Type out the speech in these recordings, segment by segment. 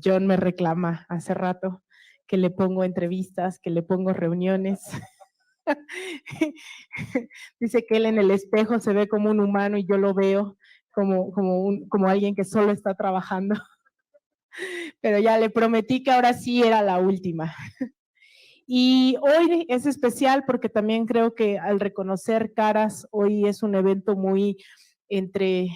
John me reclama hace rato que le pongo entrevistas, que le pongo reuniones. Dice que él en el espejo se ve como un humano y yo lo veo como alguien que solo está trabajando. Pero ya le prometí que ahora sí era la última. Y hoy es especial porque también creo que al reconocer caras, hoy es un evento muy entre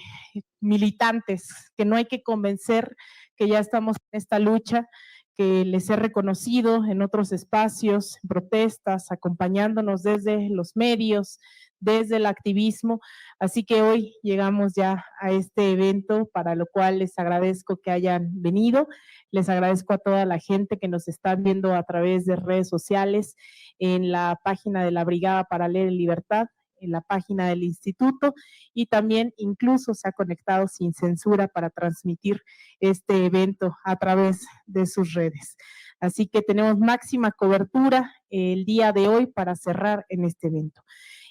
militantes, que no hay que convencer que ya estamos en esta lucha, que les he reconocido en otros espacios, en protestas, acompañándonos desde los medios, desde el activismo. Así que hoy llegamos ya a este evento, para lo cual les agradezco que hayan venido. Les agradezco a toda la gente que nos está viendo a través de redes sociales, en la página de la Brigada para Leer en Libertad, en la página del instituto, y también incluso se ha conectado sin censura para transmitir este evento a través de sus redes. Así que tenemos máxima cobertura el día de hoy para cerrar en este evento.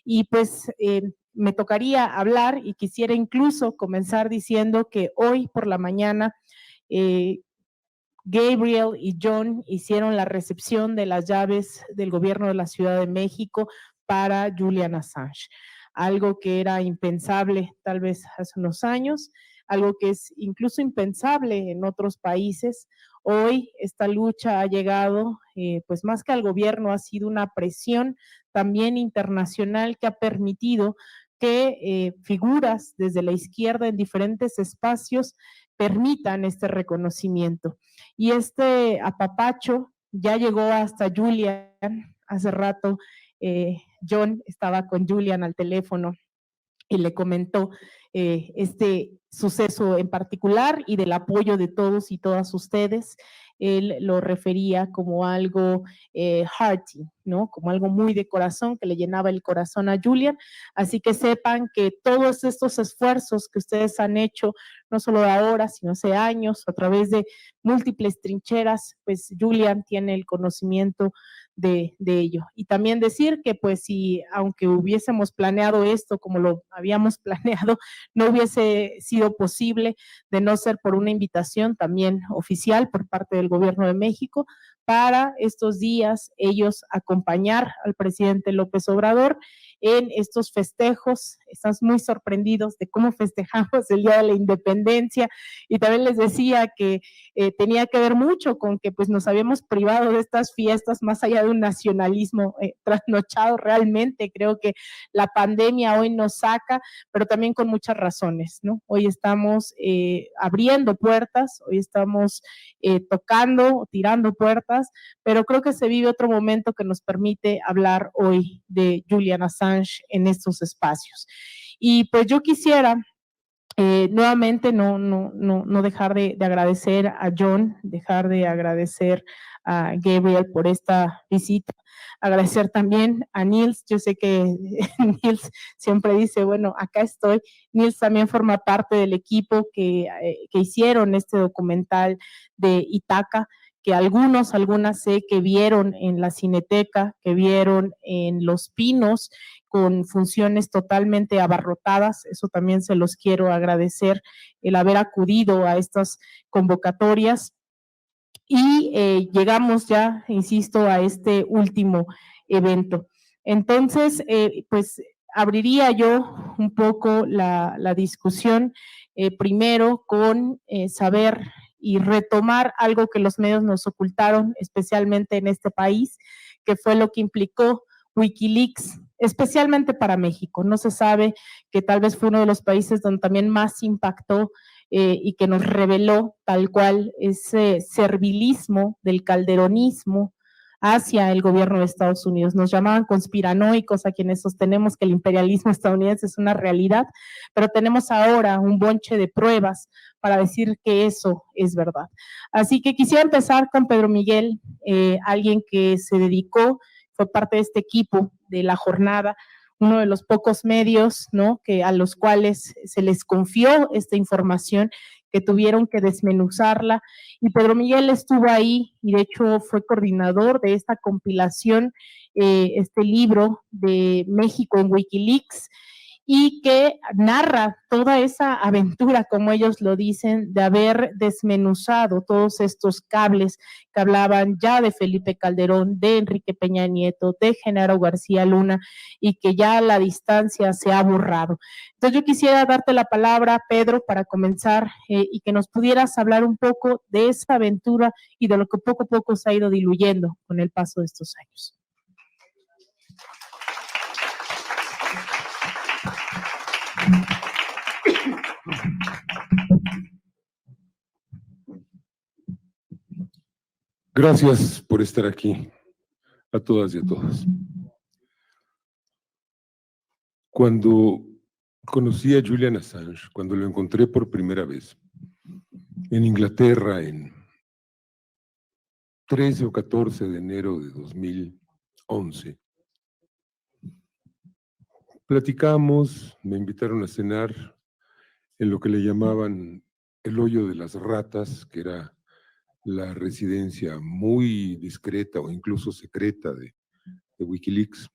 Y pues me tocaría hablar y quisiera incluso comenzar diciendo que hoy por la mañana Gabriel y John hicieron la recepción de las llaves del gobierno de la Ciudad de México para Julian Assange, algo que era impensable tal vez hace unos años, algo que es incluso impensable en otros países. Hoy esta lucha ha llegado, pues más que al gobierno, ha sido una presión también internacional que ha permitido que figuras desde la izquierda en diferentes espacios permitan este reconocimiento. Y este apapacho ya llegó hasta Julian. Hace rato John estaba con Julian al teléfono y le comentó este suceso en particular y del apoyo de todos y todas ustedes. Él lo refería como algo hearty, ¿no? Como algo muy de corazón, que le llenaba el corazón a Julian. Así que sepan que todos estos esfuerzos que ustedes han hecho, no solo de ahora, sino hace años, a través de múltiples trincheras, pues Julian tiene el conocimiento de ello. Y también decir que pues si, aunque hubiésemos planeado esto como lo habíamos planeado, no hubiese sido posible de no ser por una invitación también oficial por parte del Gobierno de México para estos días ellos acompañar al presidente López Obrador en estos festejos. Estamos muy sorprendidos de cómo festejamos el Día de la Independencia, y también les decía que tenía que ver mucho con que pues nos habíamos privado de estas fiestas más allá de un nacionalismo trasnochado realmente. Creo que la pandemia hoy nos saca, pero también con muchas razones, ¿no? Hoy estamos abriendo puertas, hoy estamos tocando, tirando puertas, pero creo que se vive otro momento que nos permite hablar hoy de Julian Assange en estos espacios. Y pues yo quisiera nuevamente no dejar de agradecer a John, dejar de agradecer a Gabriel por esta visita, agradecer también a Nils. Yo sé que Nils siempre dice, bueno, acá estoy. Nils también forma parte del equipo que hicieron este documental de Ítaca, que algunas sé que vieron en la Cineteca, que vieron en Los Pinos, con funciones totalmente abarrotadas. Eso también se los quiero agradecer, el haber acudido a estas convocatorias. Y llegamos ya, insisto, a este último evento. Entonces, pues abriría yo un poco la discusión, primero con saber y retomar algo que los medios nos ocultaron, especialmente en este país, que fue lo que implicó Wikileaks, especialmente para México. No se sabe que tal vez fue uno de los países donde también más impactó y que nos reveló tal cual ese servilismo del calderonismo hacia el gobierno de Estados Unidos. Nos llamaban conspiranoicos a quienes sostenemos que el imperialismo estadounidense es una realidad, pero tenemos ahora un bonche de pruebas para decir que eso es verdad. Así que quisiera empezar con Pedro Miguel, alguien que se dedicó, fue parte de este equipo de la jornada, uno de los pocos medios, ¿no?, que a los cuales se les confió esta información, que tuvieron que desmenuzarla, y Pedro Miguel estuvo ahí y de hecho fue coordinador de esta compilación, este libro de México en Wikileaks, y que narra toda esa aventura, como ellos lo dicen, de haber desmenuzado todos estos cables que hablaban ya de Felipe Calderón, de Enrique Peña Nieto, de Genaro García Luna, y que ya la distancia se ha borrado. Entonces yo quisiera darte la palabra, Pedro, para comenzar y que nos pudieras hablar un poco de esa aventura y de lo que poco a poco se ha ido diluyendo con el paso de estos años. Gracias por estar aquí, a todas y a todos. Cuando conocí a Julian Assange, cuando lo encontré por primera vez en Inglaterra en 13 o 14 de enero de 2011, platicamos, me invitaron a cenar en lo que le llamaban el hoyo de las ratas, que era la residencia muy discreta o incluso secreta de Wikileaks.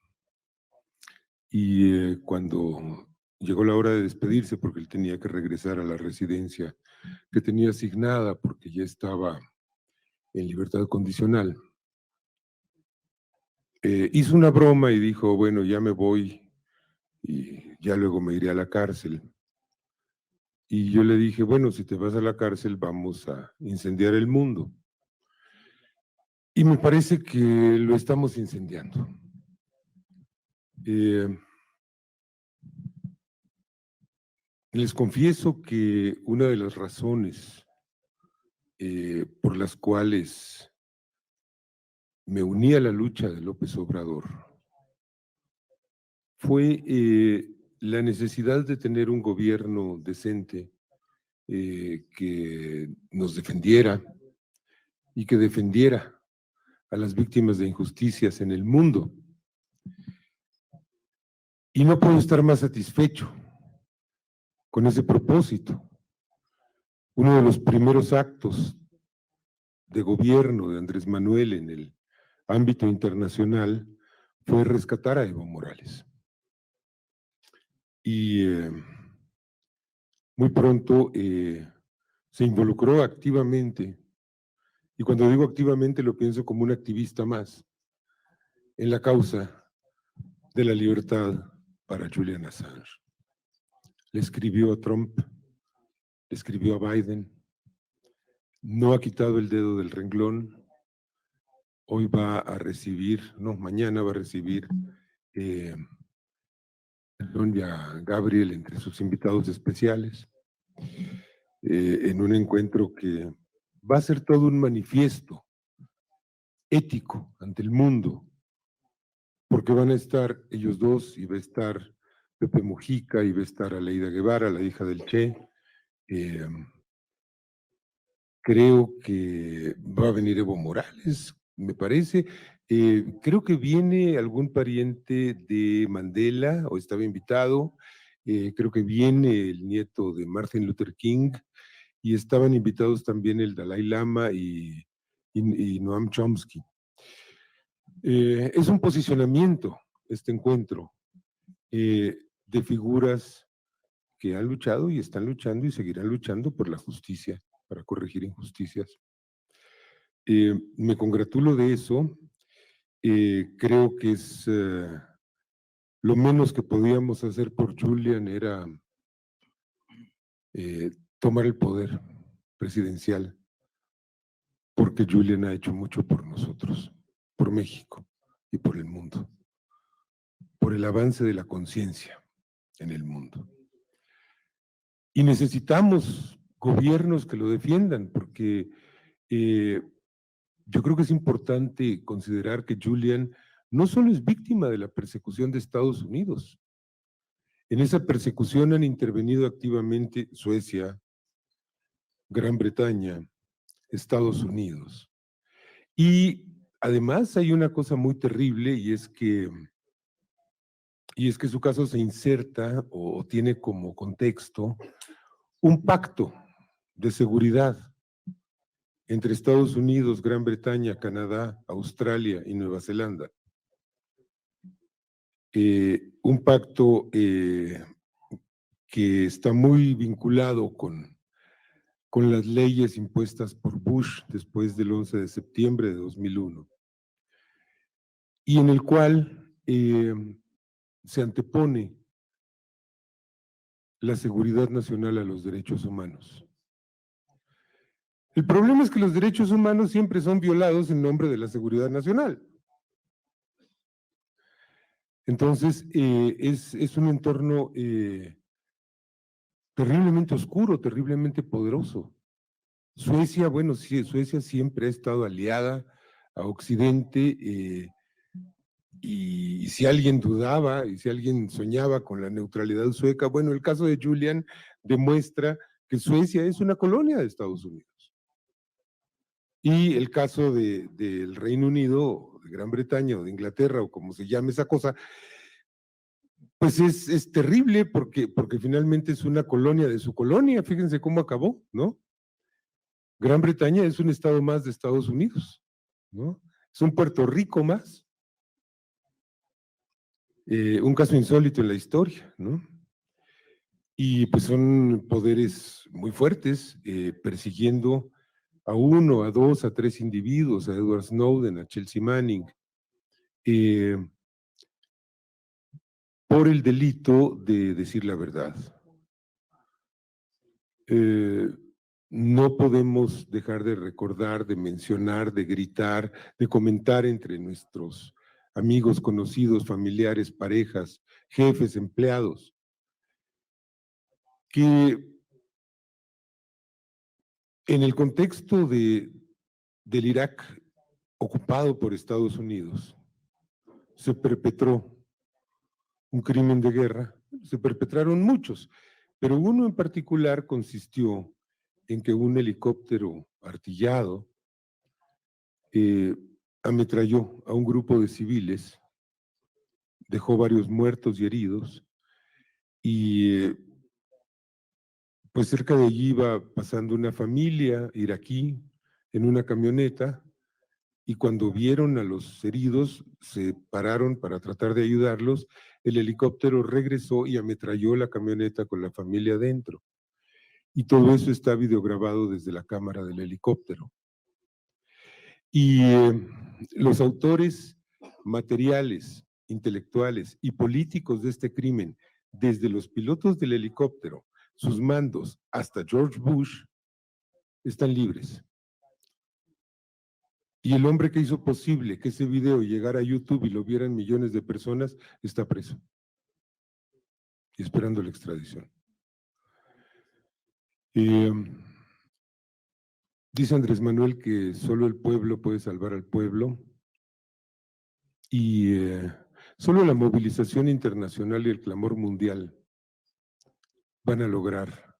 Y cuando llegó la hora de despedirse, porque él tenía que regresar a la residencia que tenía asignada, porque ya estaba en libertad condicional, hizo una broma y dijo, bueno, ya me voy y ya luego me iré a la cárcel. Y yo le dije, bueno, si te vas a la cárcel vamos a incendiar el mundo. Y me parece que lo estamos incendiando. Les confieso que una de las razones por las cuales me uní a la lucha de López Obrador fue la necesidad de tener un gobierno decente que nos defendiera y que defendiera a las víctimas de injusticias en el mundo. Y no puedo estar más satisfecho con ese propósito. Uno de los primeros actos de gobierno de Andrés Manuel en el ámbito internacional fue rescatar a Evo Morales. Y muy pronto se involucró activamente, y cuando digo activamente lo pienso como un activista más, en la causa de la libertad para Julian Assange. Le escribió a Trump, le escribió a Biden, no ha quitado el dedo del renglón, hoy va a recibir, no, mañana va a recibir a Gabriel entre sus invitados especiales, en un encuentro que va a ser todo un manifiesto ético ante el mundo, porque van a estar ellos dos y va a estar Pepe Mujica y va a estar Aleida Guevara, la hija del Che. Creo que va a venir Evo Morales, me parece. Creo que viene algún pariente de Mandela o estaba invitado. Creo que viene el nieto de Martin Luther King y estaban invitados también el Dalai Lama y Noam Chomsky. Es un posicionamiento este encuentro de figuras que han luchado y están luchando y seguirán luchando por la justicia, para corregir injusticias. Me congratulo de eso. Creo que es lo menos que podíamos hacer por Julian era tomar el poder presidencial, porque Julian ha hecho mucho por nosotros, por México y por el mundo, por el avance de la conciencia en el mundo. Y necesitamos gobiernos que lo defiendan, porque yo creo que es importante considerar que Julian no solo es víctima de la persecución de Estados Unidos. En esa persecución han intervenido activamente Suecia, Gran Bretaña, Estados Unidos. Y además hay una cosa muy terrible y es que su caso se inserta o tiene como contexto un pacto de seguridad entre Estados Unidos, Gran Bretaña, Canadá, Australia y Nueva Zelanda. Un pacto que está muy vinculado con las leyes impuestas por Bush después del 11 de septiembre de 2001, y en el cual se antepone la seguridad nacional a los derechos humanos. El problema es que los derechos humanos siempre son violados en nombre de la seguridad nacional. Entonces, es un entorno terriblemente oscuro, terriblemente poderoso. Suecia, bueno, sí, Suecia siempre ha estado aliada a Occidente, y si alguien dudaba y si alguien soñaba con la neutralidad sueca, bueno, el caso de Julian demuestra que Suecia es una colonia de Estados Unidos. Y el caso del Reino Unido, de Gran Bretaña o de Inglaterra, o como se llame esa cosa, pues es terrible porque finalmente es una colonia de su colonia. Fíjense cómo acabó, ¿no? Gran Bretaña es un estado más de Estados Unidos, ¿no? Es un Puerto Rico más. Un caso insólito en la historia, ¿no? Y pues son poderes muy fuertes, persiguiendo a uno, a dos, a tres individuos, a Edward Snowden, a Chelsea Manning, por el delito de decir la verdad. No podemos dejar de recordar, de mencionar, de gritar, de comentar entre nuestros amigos, conocidos, familiares, parejas, jefes, empleados, que en el contexto del Irak ocupado por Estados Unidos, se perpetró un crimen de guerra, se perpetraron muchos, pero uno en particular consistió en que un helicóptero artillado ametralló a un grupo de civiles, dejó varios muertos y heridos, y pues cerca de allí iba pasando una familia iraquí en una camioneta, y cuando vieron a los heridos, se pararon para tratar de ayudarlos. El helicóptero regresó y ametralló la camioneta con la familia adentro. Y todo eso está videograbado desde la cámara del helicóptero. Y los autores materiales, intelectuales y políticos de este crimen, desde los pilotos del helicóptero, sus mandos, hasta George Bush, están libres. Y el hombre que hizo posible que ese video llegara a YouTube y lo vieran millones de personas, está preso. Y esperando la extradición. Dice Andrés Manuel que solo el pueblo puede salvar al pueblo. Y solo la movilización internacional y el clamor mundial van a lograr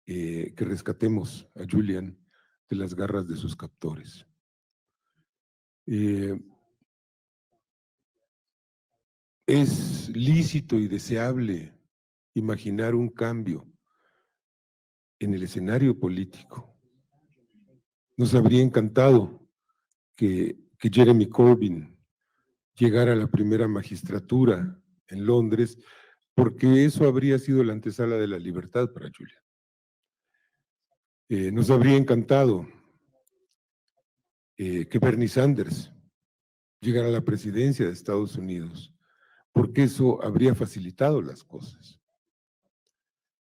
que rescatemos a Julian de las garras de sus captores. Es lícito y deseable imaginar un cambio en el escenario político. Nos habría encantado que Jeremy Corbyn llegara a la primera magistratura en Londres, porque eso habría sido la antesala de la libertad para Julian. Nos habría encantado que Bernie Sanders llegara a la presidencia de Estados Unidos, porque eso habría facilitado las cosas.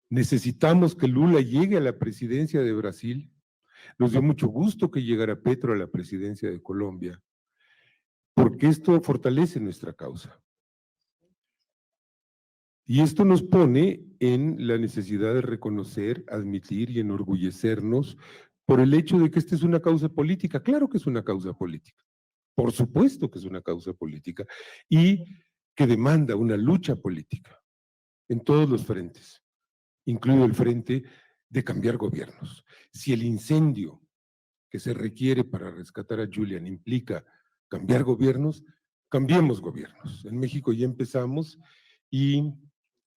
Necesitamos que Lula llegue a la presidencia de Brasil. Nos dio mucho gusto que llegara Petro a la presidencia de Colombia, porque esto fortalece nuestra causa. Y esto nos pone en la necesidad de reconocer, admitir y enorgullecernos por el hecho de que esta es una causa política. Claro que es una causa política, por supuesto que es una causa política, y que demanda una lucha política en todos los frentes, incluido el frente de cambiar gobiernos. Si el incendio que se requiere para rescatar a Julian implica cambiar gobiernos, cambiemos gobiernos. En México ya empezamos y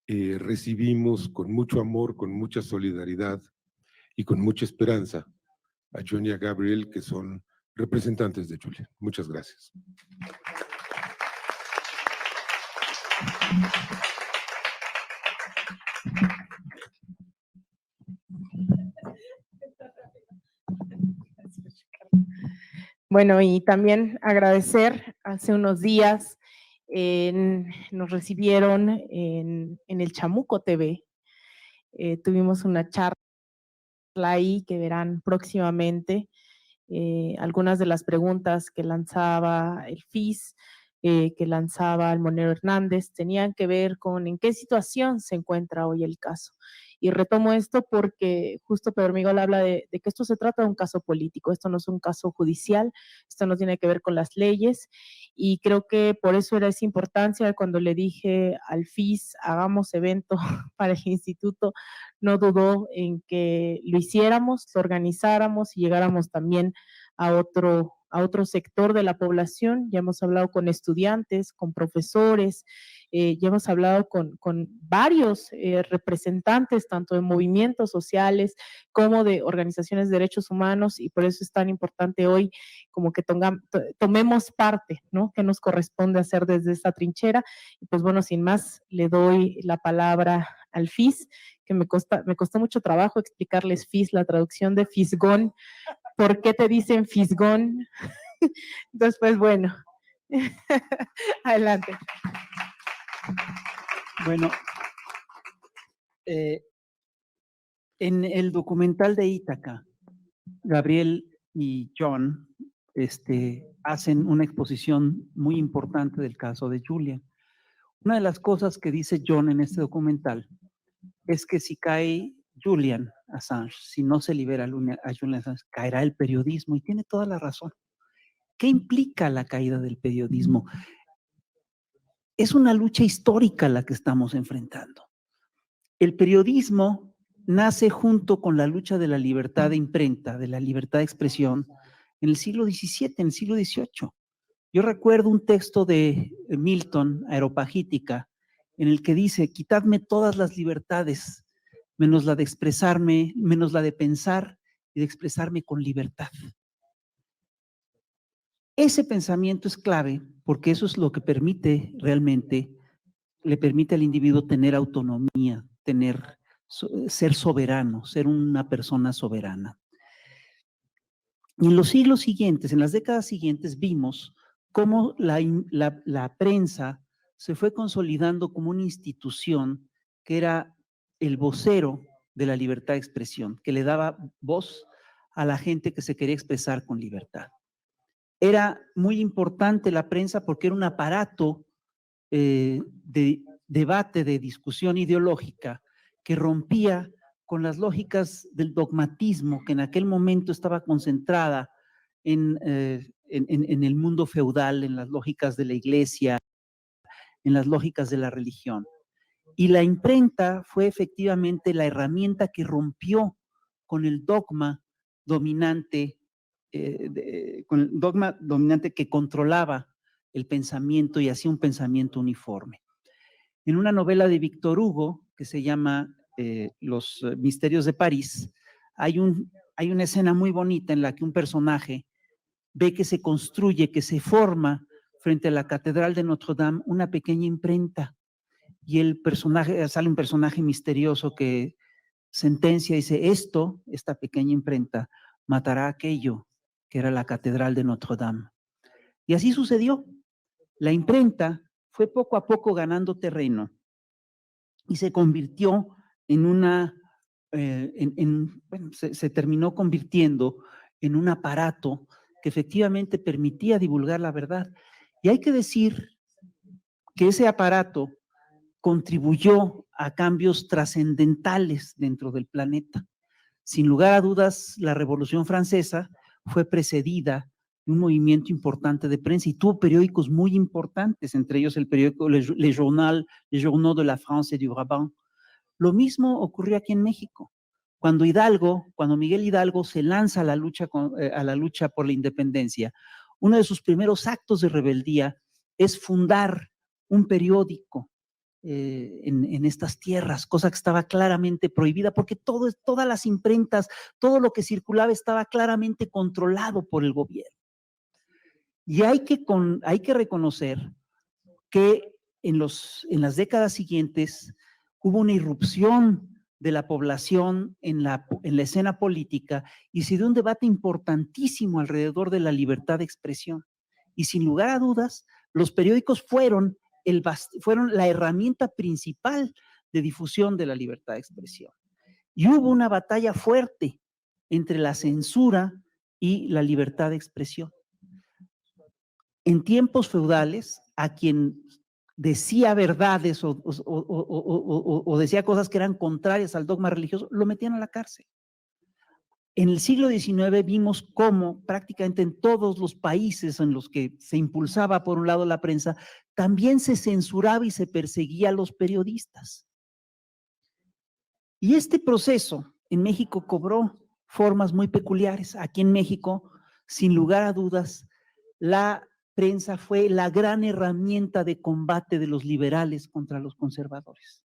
recibimos con mucho amor, con mucha solidaridad y con mucha esperanza a John y a Gabriel, que son representantes de Julian. Muchas gracias. Bueno, y también agradecer, hace unos días nos recibieron en el Chamuco TV, tuvimos una charla ahí que verán próximamente, algunas de las preguntas que lanzaba el FIS, que lanzaba el Monero Hernández, tenían que ver con en qué situación se encuentra hoy el caso. Y retomo esto porque justo Pedro Miguel habla de que esto se trata de un caso político, esto no es un caso judicial, esto no tiene que ver con las leyes, y creo que por eso era esa importancia cuando le dije al FIS, hagamos evento para el instituto, no dudó en que lo hiciéramos, lo organizáramos y llegáramos también a otro sector de la población. Ya hemos hablado con estudiantes, con profesores, ya hemos hablado con varios representantes, tanto de movimientos sociales como de organizaciones de derechos humanos, y por eso es tan importante hoy como que tomemos parte, ¿no? Que nos corresponde hacer desde esta trinchera. Y pues bueno, sin más, le doy la palabra al FIS, que me costó mucho trabajo explicarles FIS, la traducción de fisgón, ¿por qué te dicen fisgón? Entonces, pues bueno, adelante. Bueno, en el documental de Ítaca, Gabriel y John hacen una exposición muy importante del caso de Julian. Una de las cosas que dice John en este documental es que si cae Julian Assange, si no se libera a Julian Assange, caerá el periodismo, y tiene toda la razón. ¿Qué implica la caída del periodismo? Es una lucha histórica la que estamos enfrentando. El periodismo nace junto con la lucha de la libertad de imprenta, de la libertad de expresión, en el siglo XVII, en el siglo XVIII. Yo recuerdo un texto de Milton, Areopagítica, en el que dice: quitadme todas las libertades, menos la de expresarme, menos la de pensar y de expresarme con libertad. Ese pensamiento es clave porque eso es lo que permite realmente, le permite al individuo tener autonomía, ser soberano, ser una persona soberana. Y en los siglos siguientes, en las décadas siguientes, vimos cómo la prensa se fue consolidando como una institución que era el vocero de la libertad de expresión, que le daba voz a la gente que se quería expresar con libertad. Era muy importante la prensa porque era un aparato de debate, de discusión ideológica que rompía con las lógicas del dogmatismo que en aquel momento estaba concentrada en el mundo feudal, en las lógicas de la iglesia, en las lógicas de la religión. Y la imprenta fue efectivamente la herramienta que rompió con el dogma dominante, que controlaba el pensamiento y hacía un pensamiento uniforme. En una novela de Víctor Hugo que se llama Los Misterios de París, hay una escena muy bonita en la que un personaje ve que se construye, que se forma frente a la Catedral de Notre Dame una pequeña imprenta, y sale un personaje misterioso que sentencia, dice: esta pequeña imprenta matará aquello que era la Catedral de Notre Dame. Y así sucedió. La imprenta fue poco a poco ganando terreno y se convirtió en se terminó convirtiendo en un aparato que efectivamente permitía divulgar la verdad. Y hay que decir que ese aparato contribuyó a cambios trascendentales dentro del planeta. Sin lugar a dudas, la Revolución Francesa fue precedida de un movimiento importante de prensa y tuvo periódicos muy importantes, entre ellos el periódico Les Journaux de la France et du Brabant. Lo mismo ocurrió aquí en México. Cuando Miguel Hidalgo se lanza a la lucha por la independencia, uno de sus primeros actos de rebeldía es fundar un periódico en estas tierras, cosa que estaba claramente prohibida porque todas las imprentas, todo lo que circulaba estaba claramente controlado por el gobierno. Y hay que reconocer que en las décadas siguientes hubo una irrupción de la población en la escena política y se dio un debate importantísimo alrededor de la libertad de expresión. Y sin lugar a dudas, los periódicos fueron la herramienta principal de difusión de la libertad de expresión. Y hubo una batalla fuerte entre la censura y la libertad de expresión. En tiempos feudales, a quien decía verdades o decía cosas que eran contrarias al dogma religioso, lo metían a la cárcel. En el siglo XIX vimos cómo prácticamente en todos los países en los que se impulsaba por un lado la prensa, también se censuraba y se perseguía a los periodistas. Y este proceso en México cobró formas muy peculiares. Aquí en México, sin lugar a dudas, la prensa fue la gran herramienta de combate de los liberales contra los conservadores.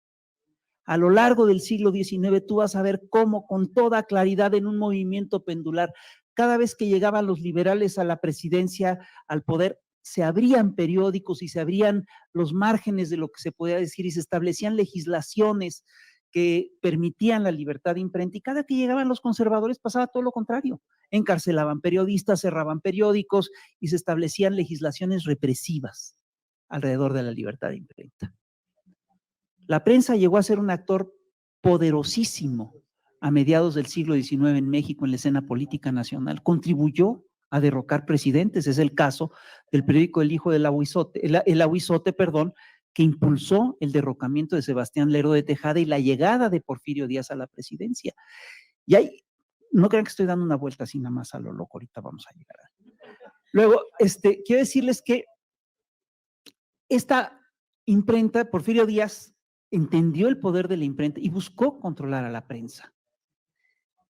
A lo largo del siglo XIX tú vas a ver cómo con toda claridad en un movimiento pendular, cada vez que llegaban los liberales a la presidencia, al poder, se abrían periódicos y se abrían los márgenes de lo que se podía decir y se establecían legislaciones que permitían la libertad de imprenta, y cada que llegaban los conservadores pasaba todo lo contrario. Encarcelaban periodistas, cerraban periódicos y se establecían legislaciones represivas alrededor de la libertad de imprenta. La prensa llegó a ser un actor poderosísimo a mediados del siglo XIX en México en la escena política nacional. Contribuyó a derrocar presidentes. Es el caso del periódico El Hijo del Ahuizote, el Ahuizote, que impulsó el derrocamiento de Sebastián Lerdo de Tejada y la llegada de Porfirio Díaz a la presidencia. Y ahí, no crean que estoy dando una vuelta así nada más a lo loco, ahorita vamos a llegar. Luego, quiero decirles que esta imprenta, Porfirio Díaz entendió el poder de la imprenta y buscó controlar a la prensa.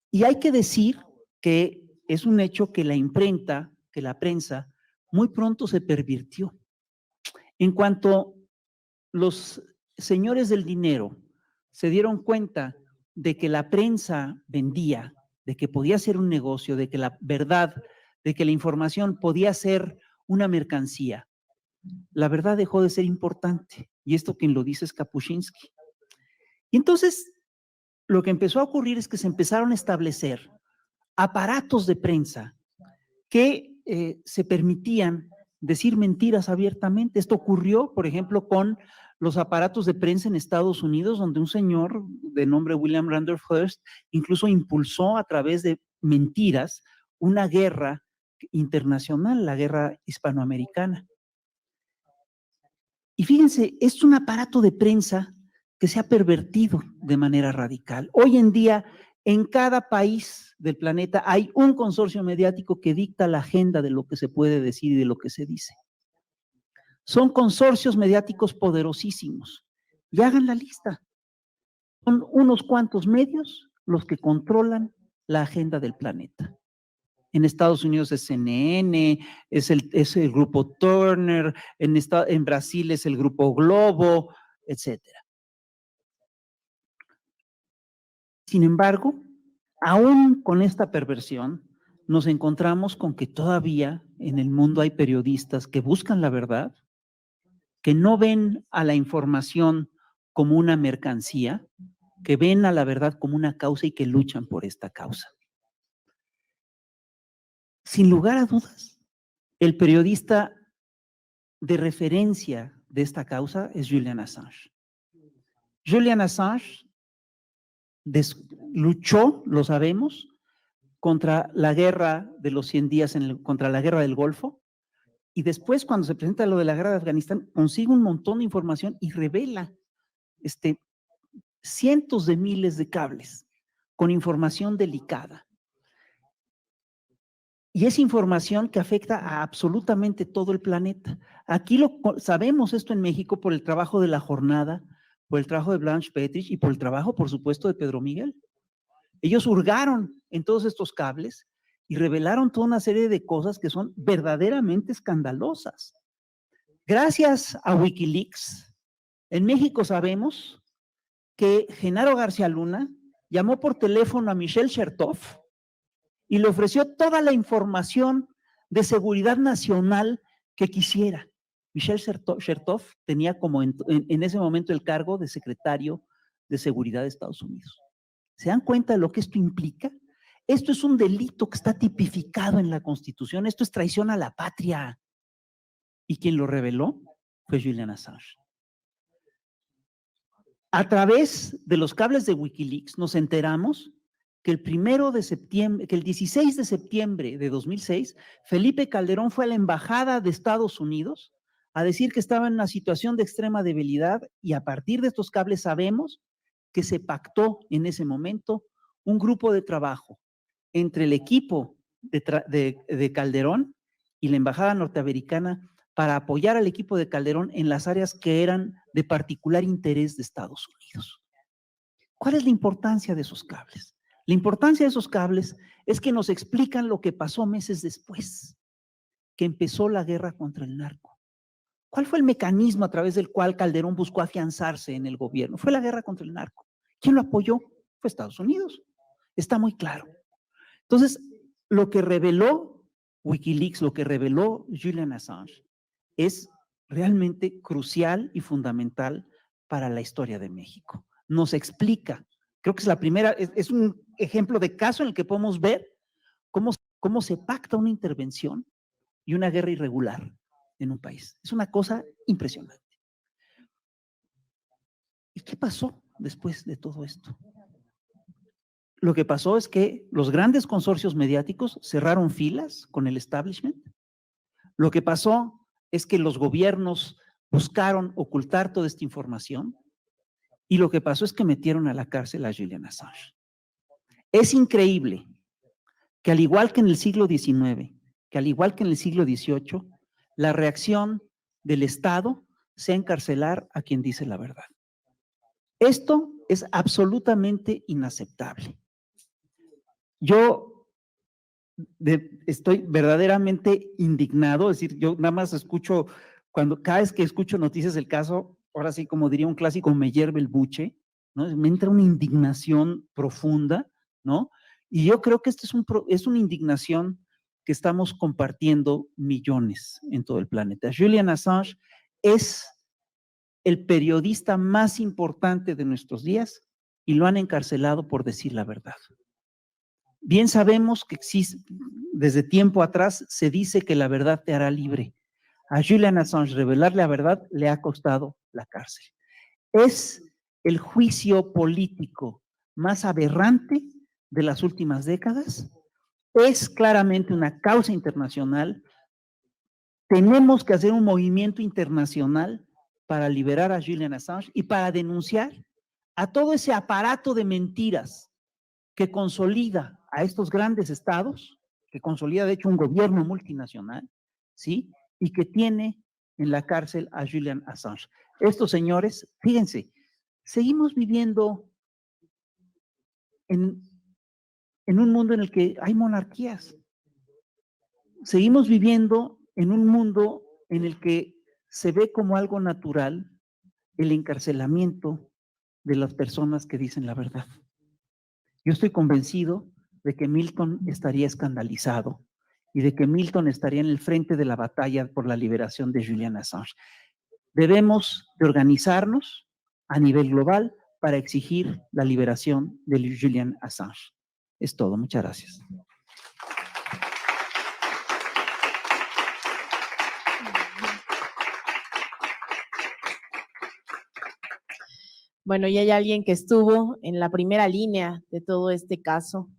Y hay que decir que es un hecho que la prensa, muy pronto se pervirtió. En cuanto los señores del dinero se dieron cuenta de que la prensa vendía, de que podía ser un negocio, de que la verdad, de que la información podía ser una mercancía, la verdad dejó de ser importante. Y esto quien lo dice es Kapuscinski. Y entonces lo que empezó a ocurrir es que se empezaron a establecer aparatos de prensa que se permitían decir mentiras abiertamente. Esto ocurrió, por ejemplo, con los aparatos de prensa en Estados Unidos, donde un señor de nombre William Randolph Hearst incluso impulsó a través de mentiras una guerra internacional, la guerra hispanoamericana. Y fíjense, es un aparato de prensa que se ha pervertido de manera radical. Hoy en día, en cada país del planeta hay un consorcio mediático que dicta la agenda de lo que se puede decir y de lo que se dice. Son consorcios mediáticos poderosísimos. Y hagan la lista. Son unos cuantos medios los que controlan la agenda del planeta. En Estados Unidos es CNN, es el grupo Turner, en Brasil es el grupo Globo, etcétera. Sin embargo, aún con esta perversión, nos encontramos con que todavía en el mundo hay periodistas que buscan la verdad, que no ven a la información como una mercancía, que ven a la verdad como una causa y que luchan por esta causa. Sin lugar a dudas, el periodista de referencia de esta causa es Julian Assange. Julian Assange luchó, lo sabemos, contra la guerra de los 100 días, contra la guerra del Golfo, y después cuando se presenta lo de la guerra de Afganistán, consigue un montón de información y revela cientos de miles de cables con información delicada. Y es información que afecta a absolutamente todo el planeta. Aquí sabemos esto en México por el trabajo de La Jornada, por el trabajo de Blanche Petrich y por el trabajo, por supuesto, de Pedro Miguel. Ellos hurgaron en todos estos cables y revelaron toda una serie de cosas que son verdaderamente escandalosas. Gracias a Wikileaks, en México sabemos que Genaro García Luna llamó por teléfono a Michel Chertoff y le ofreció toda la información de seguridad nacional que quisiera. Michel Chertoff tenía como en ese momento el cargo de secretario de Seguridad de Estados Unidos. ¿Se dan cuenta de lo que esto implica? Esto es un delito que está tipificado en la Constitución. Esto es traición a la patria. Y quien lo reveló fue Julian Assange. A través de los cables de Wikileaks nos enteramos que el 16 de septiembre de 2006, Felipe Calderón fue a la embajada de Estados Unidos a decir que estaba en una situación de extrema debilidad, y a partir de estos cables sabemos que se pactó en ese momento un grupo de trabajo entre el equipo de Calderón y la embajada norteamericana para apoyar al equipo de Calderón en las áreas que eran de particular interés de Estados Unidos. ¿Cuál es la importancia de esos cables? La importancia de esos cables es que nos explican lo que pasó meses después, que empezó la guerra contra el narco. ¿Cuál fue el mecanismo a través del cual Calderón buscó afianzarse en el gobierno? Fue la guerra contra el narco. ¿Quién lo apoyó? Fue Estados Unidos. Está muy claro. Entonces, lo que reveló Wikileaks, lo que reveló Julian Assange, es realmente crucial y fundamental para la historia de México. Nos explica, creo que es la primera, es un ejemplo de caso en el que podemos ver cómo se pacta una intervención y una guerra irregular en un país. Es una cosa impresionante. ¿Y qué pasó después de todo esto? Lo que pasó es que los grandes consorcios mediáticos cerraron filas con el establishment. Lo que pasó es que los gobiernos buscaron ocultar toda esta información, y lo que pasó es que metieron a la cárcel a Julian Assange. Es increíble que, al igual que en el siglo XIX, que al igual que en el siglo XVIII, la reacción del Estado sea encarcelar a quien dice la verdad. Esto es absolutamente inaceptable. Yo estoy verdaderamente indignado, es decir, yo nada más escucho, cada vez que escucho noticias del caso, ahora sí, como diría un clásico, me hierve el buche, ¿no? Me entra una indignación profunda, ¿no? Y yo creo que esto es una indignación que estamos compartiendo millones en todo el planeta. Julian Assange es el periodista más importante de nuestros días, y lo han encarcelado por decir la verdad. Bien sabemos que existe, desde tiempo atrás se dice que la verdad te hará libre. A Julian Assange revelar la verdad le ha costado la cárcel. Es el juicio político más aberrante de las últimas décadas. Es claramente una causa internacional. Tenemos que hacer un movimiento internacional para liberar a Julian Assange y para denunciar a todo ese aparato de mentiras que consolida a estos grandes estados, que consolida de hecho un gobierno multinacional, ¿sí? Y que tiene en la cárcel a Julian Assange. Estos señores, fíjense, seguimos viviendo en un mundo en el que hay monarquías. Seguimos viviendo en un mundo en el que se ve como algo natural el encarcelamiento de las personas que dicen la verdad. Yo estoy convencido de que Milton estaría escandalizado y de que Milton estaría en el frente de la batalla por la liberación de Julian Assange. Debemos de organizarnos a nivel global para exigir la liberación de Julian Assange. Es todo, muchas gracias. Bueno, y hay alguien que estuvo en la primera línea de todo este caso.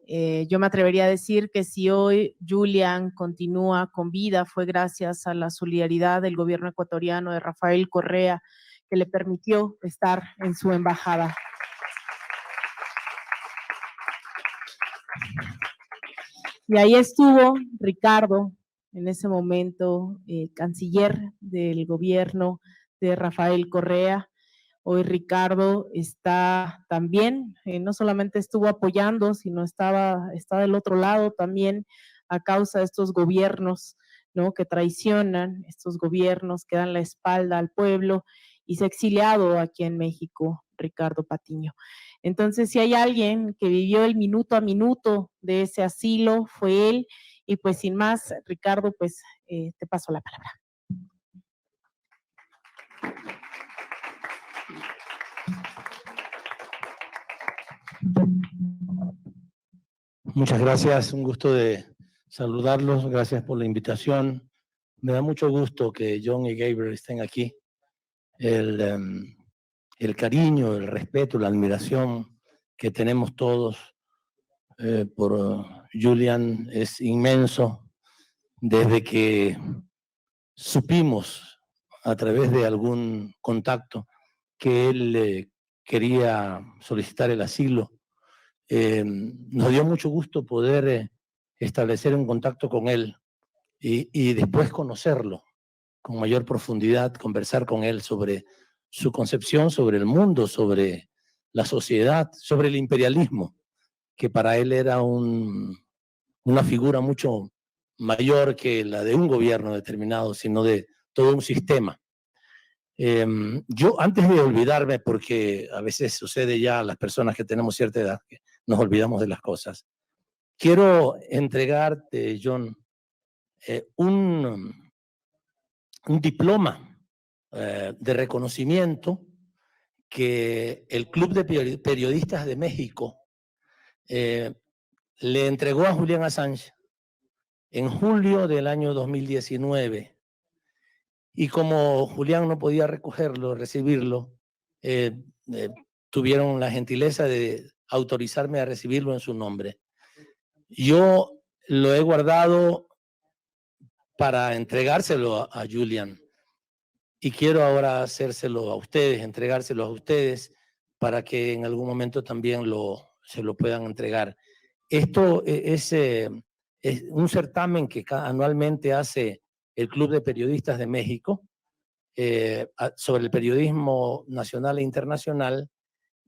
Yo me atrevería a decir que si hoy Julian continúa con vida fue gracias a la solidaridad del gobierno ecuatoriano de Rafael Correa, que le permitió estar en su embajada. Y ahí estuvo Ricardo, en ese momento canciller del gobierno de Rafael Correa. Hoy Ricardo está también, no solamente estuvo apoyando, sino está del otro lado también a causa de estos gobiernos, ¿no? Que traicionan, estos gobiernos que dan la espalda al pueblo, y se ha exiliado aquí en México, Ricardo Patiño. Entonces, si hay alguien que vivió el minuto a minuto de ese asilo, fue él. Y pues sin más, Ricardo, pues te paso la palabra. Muchas gracias, un gusto de saludarlos, gracias por la invitación. Me da mucho gusto que John y Gabriel estén aquí. El cariño, el respeto, la admiración que tenemos todos por Julian es inmenso desde que supimos a través de algún contacto que él quería solicitar el asilo. Nos dio mucho gusto poder establecer un contacto con él y después conocerlo con mayor profundidad, conversar con él sobre su concepción, sobre el mundo, sobre la sociedad, sobre el imperialismo, que para él era una figura mucho mayor que la de un gobierno determinado, sino de todo un sistema. Yo, antes de olvidarme, porque a veces sucede ya a las personas que tenemos cierta edad, que nos olvidamos de las cosas, quiero entregarte, John, un diploma de reconocimiento que el Club de Periodistas de México le entregó a Julian Assange en julio del año 2019. Y como Julián no podía recogerlo, recibirlo, tuvieron la gentileza de autorizarme a recibirlo en su nombre. Yo lo he guardado para entregárselo a Julian y quiero ahora hacérselo a ustedes, entregárselo a ustedes para que en algún momento también se lo puedan entregar. Esto es un certamen que anualmente hace el Club de Periodistas de México sobre el periodismo nacional e internacional,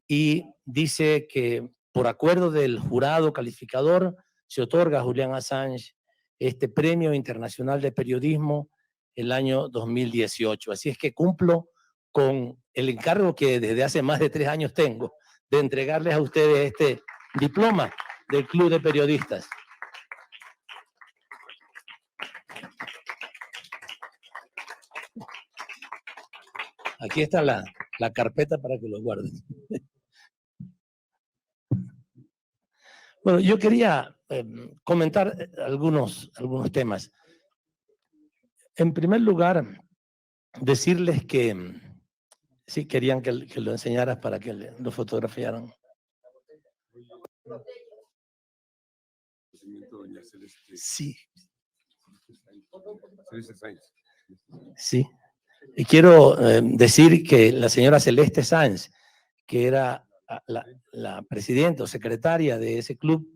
y dice que por acuerdo del jurado calificador se otorga a Julian Assange este Premio Internacional de Periodismo el año 2018. Así es que cumplo con el encargo que desde hace más de 3 años tengo de entregarles a ustedes este diploma del Club de Periodistas. Aquí está la carpeta para que lo guarden. Bueno, yo quería comentar algunos temas. En primer lugar, decirles que sí querían que lo enseñaras para que lo fotografiaran. Sí. Sí. Y quiero decir que la señora Celeste Sáenz, que era la presidenta o secretaria de ese club,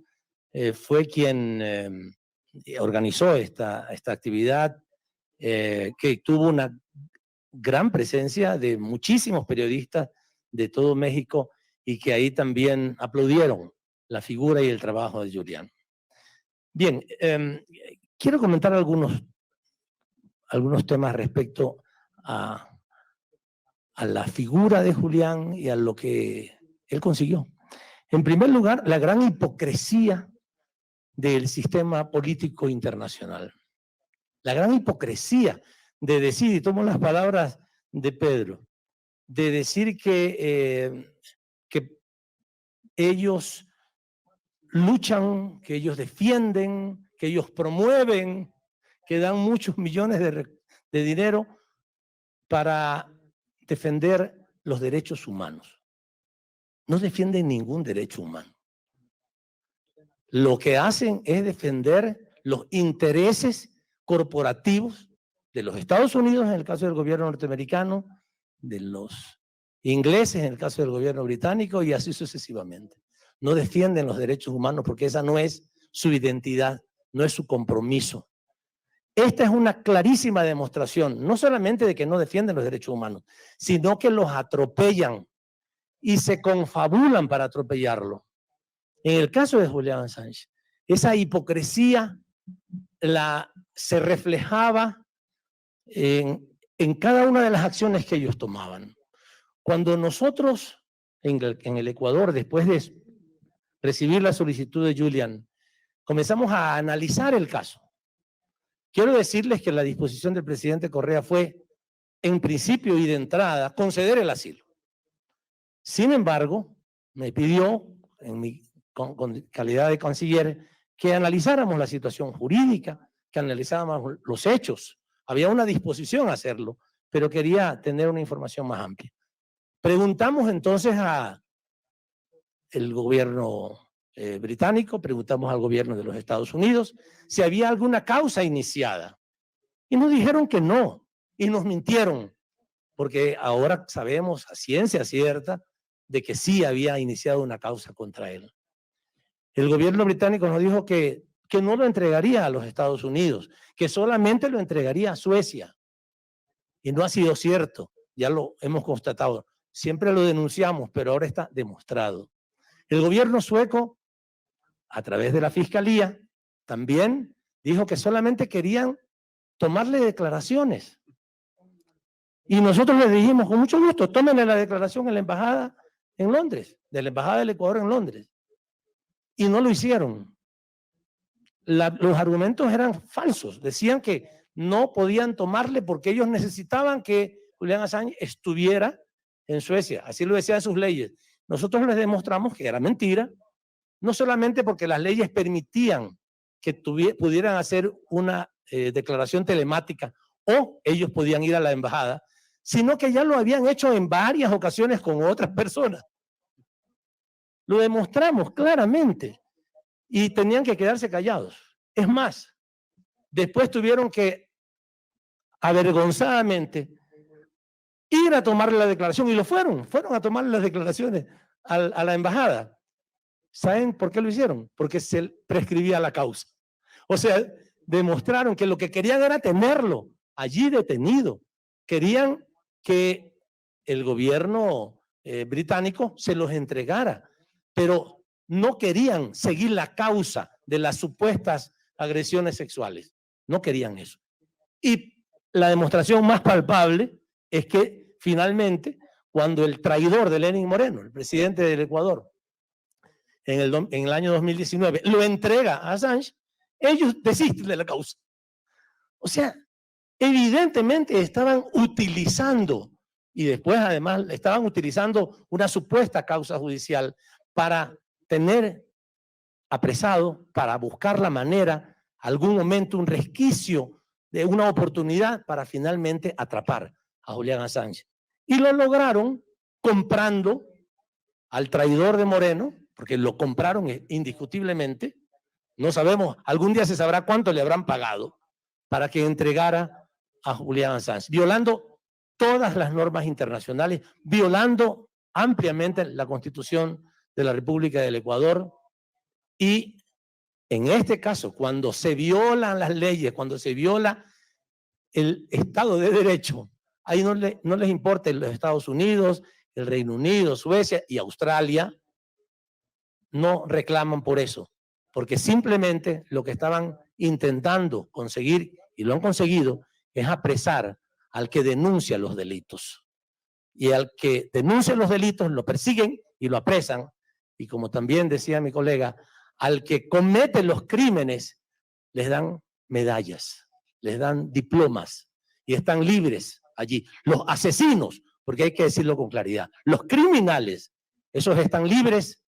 fue quien organizó esta actividad, que tuvo una gran presencia de muchísimos periodistas de todo México y que ahí también aplaudieron la figura y el trabajo de Julian. Bien, quiero comentar algunos temas respecto a la figura de Julián y a lo que él consiguió. En primer lugar, la gran hipocresía del sistema político internacional. La gran hipocresía de decir, y tomo las palabras de Pedro, de decir que ellos luchan, que ellos defienden, que ellos promueven, que dan muchos millones de dinero para defender los derechos humanos. No defienden ningún derecho humano. Lo que hacen es defender los intereses corporativos de los Estados Unidos, en el caso del gobierno norteamericano, de los ingleses, en el caso del gobierno británico, y así sucesivamente. No defienden los derechos humanos porque esa no es su identidad, no es su compromiso. Esta es una clarísima demostración, no solamente de que no defienden los derechos humanos, sino que los atropellan y se confabulan para atropellarlo. En el caso de Julian Assange, esa hipocresía se reflejaba en cada una de las acciones que ellos tomaban. Cuando nosotros en el Ecuador, después de recibir la solicitud de Julian, comenzamos a analizar el caso. Quiero decirles que la disposición del presidente Correa fue, en principio y de entrada, conceder el asilo. Sin embargo, me pidió en mi con calidad de canciller, que analizáramos la situación jurídica, que analizáramos los hechos. Había una disposición a hacerlo, pero quería tener una información más amplia. Preguntamos entonces al gobierno británico, preguntamos al gobierno de los Estados Unidos si había alguna causa iniciada. Y nos dijeron que no, y nos mintieron, porque ahora sabemos a ciencia cierta de que sí había iniciado una causa contra él. El gobierno británico nos dijo que no lo entregaría a los Estados Unidos, que solamente lo entregaría a Suecia. Y no ha sido cierto, ya lo hemos constatado. Siempre lo denunciamos, pero ahora está demostrado. El gobierno sueco, a través de la fiscalía, también dijo que solamente querían tomarle declaraciones. Y nosotros les dijimos, con mucho gusto, tómenle la declaración en la embajada en Londres, de la embajada del Ecuador en Londres. Y no lo hicieron. Los argumentos eran falsos. Decían que no podían tomarle porque ellos necesitaban que Julian Assange estuviera en Suecia. Así lo decían sus leyes. Nosotros les demostramos que era mentira, no solamente porque las leyes permitían que pudieran hacer una declaración telemática o ellos podían ir a la embajada, sino que ya lo habían hecho en varias ocasiones con otras personas. Lo demostramos claramente y tenían que quedarse callados. Es más, después tuvieron que avergonzadamente ir a tomarle la declaración y lo fueron a tomarle las declaraciones a la embajada. ¿Saben por qué lo hicieron? Porque se prescribía la causa. O sea, demostraron que lo que querían era tenerlo allí detenido. Querían que el gobierno británico se los entregara, pero no querían seguir la causa de las supuestas agresiones sexuales. No querían eso. Y la demostración más palpable es que finalmente, cuando el traidor de Lenín Moreno, el presidente del Ecuador, en el año 2019, lo entrega a Assange, ellos desisten de la causa. O sea, evidentemente estaban utilizando, y después además estaban utilizando una supuesta causa judicial para tener apresado, para buscar la manera, algún momento, un resquicio de una oportunidad para finalmente atrapar a Julian Assange. Y lo lograron comprando al traidor de Moreno, porque lo compraron indiscutiblemente. No sabemos, algún día se sabrá cuánto le habrán pagado para que entregara a Julian Assange, violando todas las normas internacionales, violando ampliamente la Constitución de la República del Ecuador. Y en este caso, cuando se violan las leyes, cuando se viola el Estado de Derecho, ahí no les importa los Estados Unidos, el Reino Unido, Suecia y Australia, no reclaman por eso, porque simplemente lo que estaban intentando conseguir, y lo han conseguido, es apresar al que denuncia los delitos. Y al que denuncia los delitos lo persiguen y lo apresan. Y como también decía mi colega, al que comete los crímenes les dan medallas, les dan diplomas y están libres allí. Los asesinos, porque hay que decirlo con claridad, los criminales, esos están libres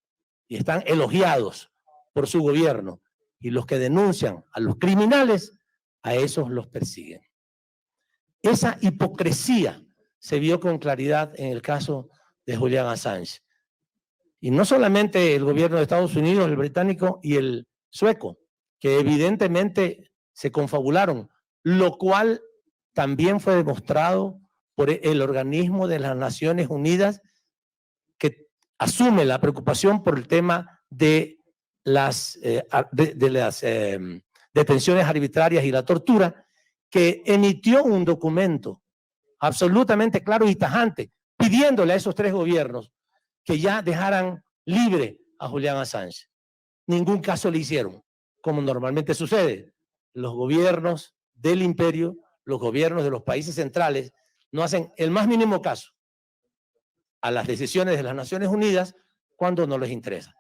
y están elogiados por su gobierno. Y los que denuncian a los criminales, a esos los persiguen. Esa hipocresía se vio con claridad en el caso de Julian Assange. Y no solamente el gobierno de Estados Unidos, el británico y el sueco, que evidentemente se confabularon, lo cual también fue demostrado por el organismo de las Naciones Unidas, que asume la preocupación por el tema de las detenciones arbitrarias y la tortura, que emitió un documento absolutamente claro y tajante, pidiéndole a esos tres gobiernos que ya dejaran libre a Julian Assange. Ningún caso le hicieron, como normalmente sucede. Los gobiernos del imperio, los gobiernos de los países centrales, no hacen el más mínimo caso a las decisiones de las Naciones Unidas cuando no les interesa.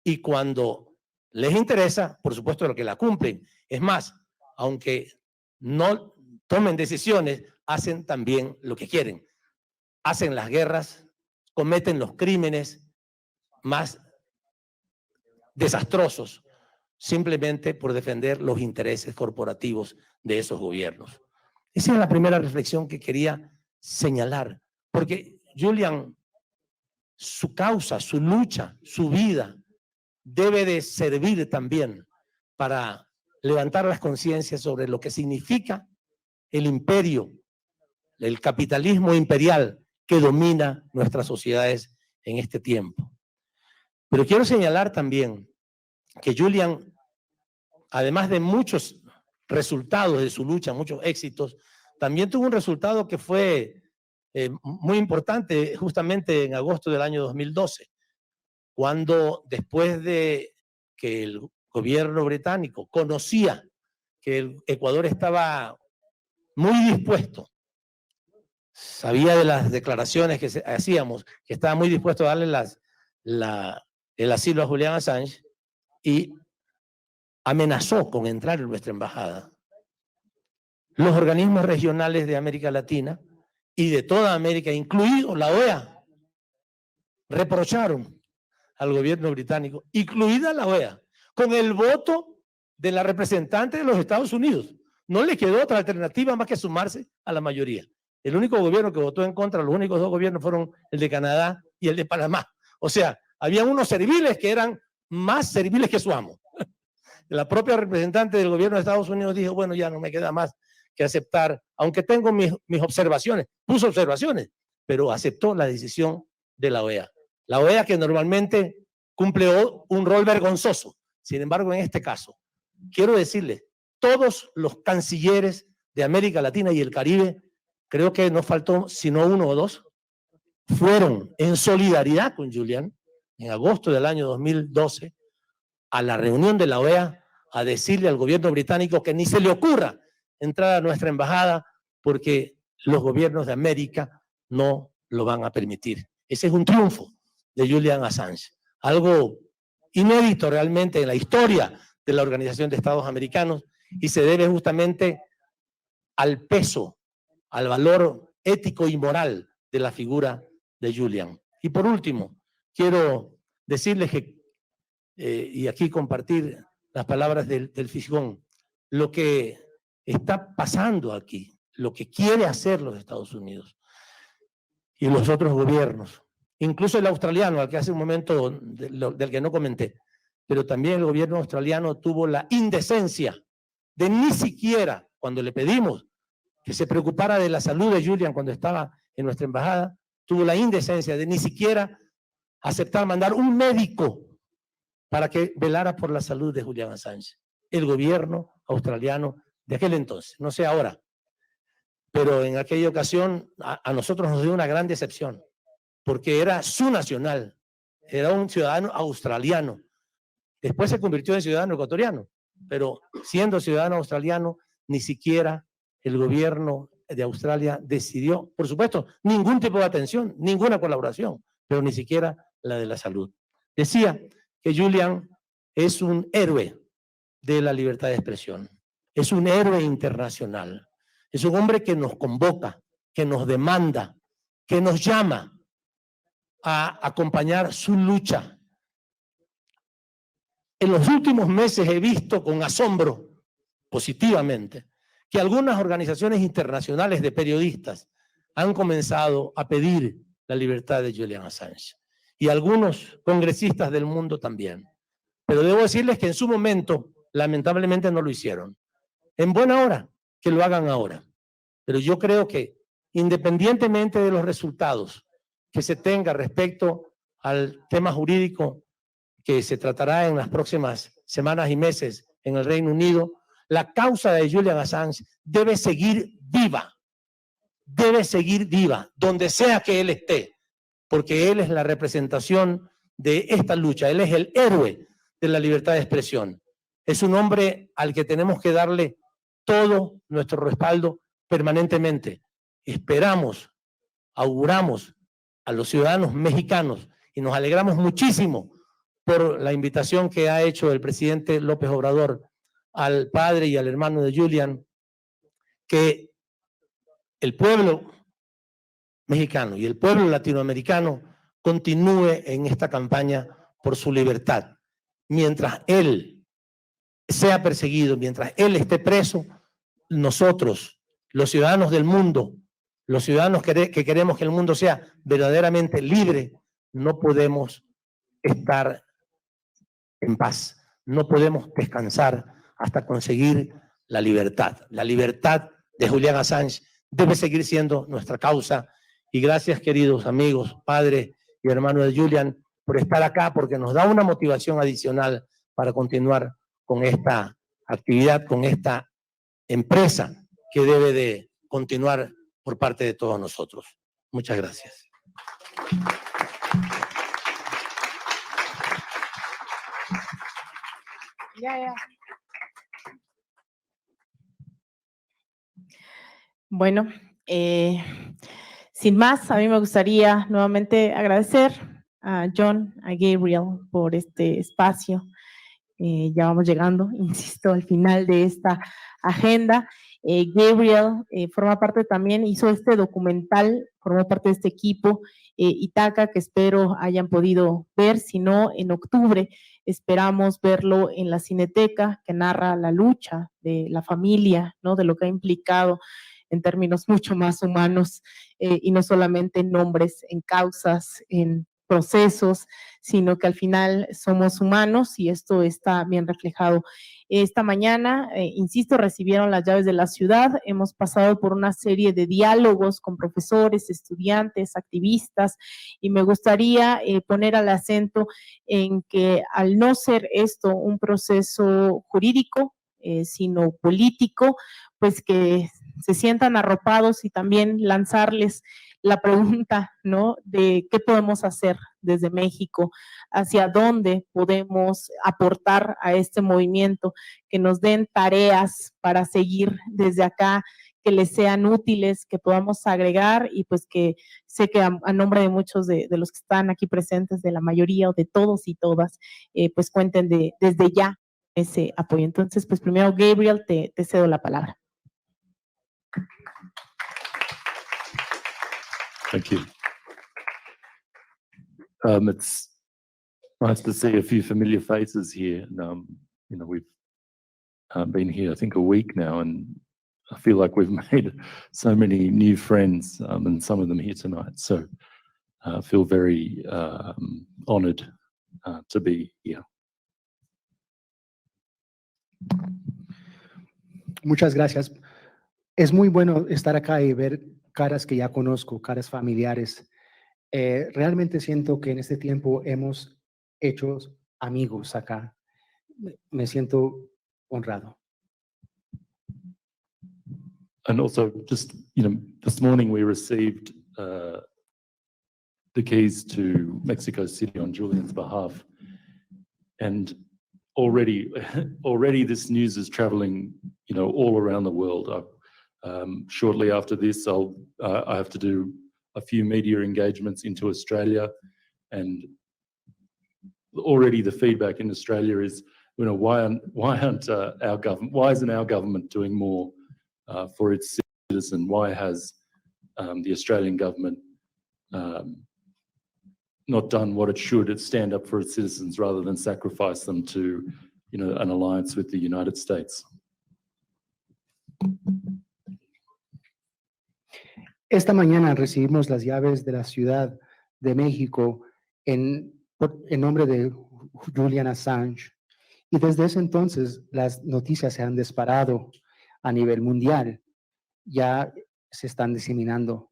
Y cuando les interesa, por supuesto, lo que la cumplen. Es más, aunque no tomen decisiones, hacen también lo que quieren. Hacen las guerras, cometen los crímenes más desastrosos, simplemente por defender los intereses corporativos de esos gobiernos. Esa es la primera reflexión que quería señalar, porque Julian, su causa, su lucha, su vida, debe de servir también para levantar las conciencias sobre lo que significa el imperio, el capitalismo imperial que domina nuestras sociedades en este tiempo. Pero quiero señalar también que Julian, además de muchos resultados de su lucha, muchos éxitos, también tuvo un resultado que fue muy importante justamente en agosto del año 2012, cuando después de que el gobierno británico conocía que el Ecuador estaba muy dispuesto, sabía de las declaraciones que hacíamos, que estaba muy dispuesto a darle el asilo a Julian Assange, y amenazó con entrar en nuestra embajada. Los organismos regionales de América Latina y de toda América, incluido la OEA, reprocharon al gobierno británico, incluida la OEA, con el voto de la representante de los Estados Unidos. No le quedó otra alternativa más que sumarse a la mayoría. El único gobierno que votó en contra, los únicos dos gobiernos fueron el de Canadá y el de Panamá. O sea, había unos serviles que eran más serviles que su amo. La propia representante del gobierno de Estados Unidos dijo, bueno, ya no me queda más que aceptar, aunque tengo mis observaciones, puso observaciones, pero aceptó la decisión de la OEA. La OEA que normalmente cumple un rol vergonzoso. Sin embargo, en este caso, quiero decirles, todos los cancilleres de América Latina y el Caribe, creo que no faltó sino uno o dos, fueron en solidaridad con Julian en agosto del año 2012 a la reunión de la OEA a decirle al gobierno británico que ni se le ocurra entrar a nuestra embajada porque los gobiernos de América no lo van a permitir. Ese es un triunfo de Julian Assange, algo inédito realmente en la historia de la Organización de Estados Americanos, y se debe justamente al peso, al valor ético y moral de la figura de Julian. Y por último, quiero decirles que, y aquí compartir las palabras del Fisgón, lo que está pasando aquí, lo que quiere hacer los Estados Unidos y los otros gobiernos, incluso el australiano, al que hace un momento del que no comenté, pero también el gobierno australiano tuvo la indecencia de ni siquiera, cuando le pedimos que se preocupara de la salud de Julian cuando estaba en nuestra embajada, tuvo la indecencia de ni siquiera aceptar mandar un médico para que velara por la salud de Julian Assange. El gobierno australiano de aquel entonces, no sé ahora, pero en aquella ocasión a nosotros nos dio una gran decepción, porque era su nacional, era un ciudadano australiano. Después se convirtió en ciudadano ecuatoriano, pero siendo ciudadano australiano, ni siquiera el gobierno de Australia decidió, por supuesto, ningún tipo de atención, ninguna colaboración, pero ni siquiera la de la salud. Decía que Julian es un héroe de la libertad de expresión, es un héroe internacional, es un hombre que nos convoca, que nos demanda, que nos llama a acompañar su lucha. En los últimos meses he visto con asombro, positivamente, que algunas organizaciones internacionales de periodistas han comenzado a pedir la libertad de Julian Assange, y algunos congresistas del mundo también. Pero debo decirles que en su momento, lamentablemente no lo hicieron. En buena hora que lo hagan ahora. Pero yo creo que, independientemente de los resultados que se tenga respecto al tema jurídico que se tratará en las próximas semanas y meses en el Reino Unido, la causa de Julian Assange debe seguir viva, donde sea que él esté, porque él es la representación de esta lucha, él es el héroe de la libertad de expresión. Es un hombre al que tenemos que darle todo nuestro respaldo permanentemente. Esperamos, auguramos a los ciudadanos mexicanos y nos alegramos muchísimo por la invitación que ha hecho el presidente López Obrador al padre y al hermano de Julian, que el pueblo mexicano y el pueblo latinoamericano continúe en esta campaña por su libertad. mientras él sea perseguido, mientras él esté preso, nosotros, los ciudadanos del mundo, los ciudadanos que queremos que el mundo sea verdaderamente libre, no podemos estar en paz, no podemos descansar hasta conseguir la libertad. La libertad de Julian Assange debe seguir siendo nuestra causa. Y gracias, queridos amigos, padre y hermano de Julian, por estar acá, porque nos da una motivación adicional para continuar con esta actividad, con esta empresa que debe de continuar por parte de todos nosotros. Muchas gracias. Bueno, sin más, a mí me gustaría nuevamente agradecer a John, a Gabriel por este espacio. Ya vamos llegando, insisto, al final de esta agenda. Gabriel forma parte también, hizo este documental, formó parte de este equipo, Ítaca, que espero hayan podido ver, si no, en octubre esperamos verlo en la Cineteca, que narra la lucha de la familia, ¿no? De lo que ha implicado en términos mucho más humanos y no solamente en nombres, en causas, en procesos, sino que al final somos humanos y esto está bien reflejado. Esta mañana, insisto, recibieron las llaves de la ciudad, hemos pasado por una serie de diálogos con profesores, estudiantes, activistas, y me gustaría poner el acento en que al no ser esto un proceso jurídico, sino político, pues que se sientan arropados y también lanzarles la pregunta, ¿no? De qué podemos hacer desde México, hacia dónde podemos aportar a este movimiento, que nos den tareas para seguir desde acá, que les sean útiles, que podamos agregar y pues que sé que a nombre de muchos de los que están aquí presentes, de la mayoría o de todos y todas, pues cuenten desde ya ese apoyo. Entonces, pues primero, Gabriel, te cedo la palabra. Thank you. It's nice to see a few familiar faces here. And, you know, we've been here, I think, a week now, and I feel like we've made so many new friends, and some of them here tonight. So I feel very honored to be here. Muchas gracias. Es muy bueno estar acá y ver caras que ya conozco, caras familiares. Realmente siento que en este tiempo hemos hecho amigos acá. Me siento honrado. And also, just, you know, this morning we received the keys to Mexico City on Julian's behalf. And already this news is traveling, you know, all around the world. Shortly after this, I have to do a few media engagements into Australia, and already the feedback in Australia is, you know, why isn't our government doing more for its citizen? Why has the Australian government not done what it should? It's stand up for its citizens rather than sacrifice them to, you know, an alliance with the United States. Esta mañana recibimos las llaves de la Ciudad de México en nombre de Julian Assange. Y desde ese entonces las noticias se han disparado a nivel mundial. Ya se están diseminando.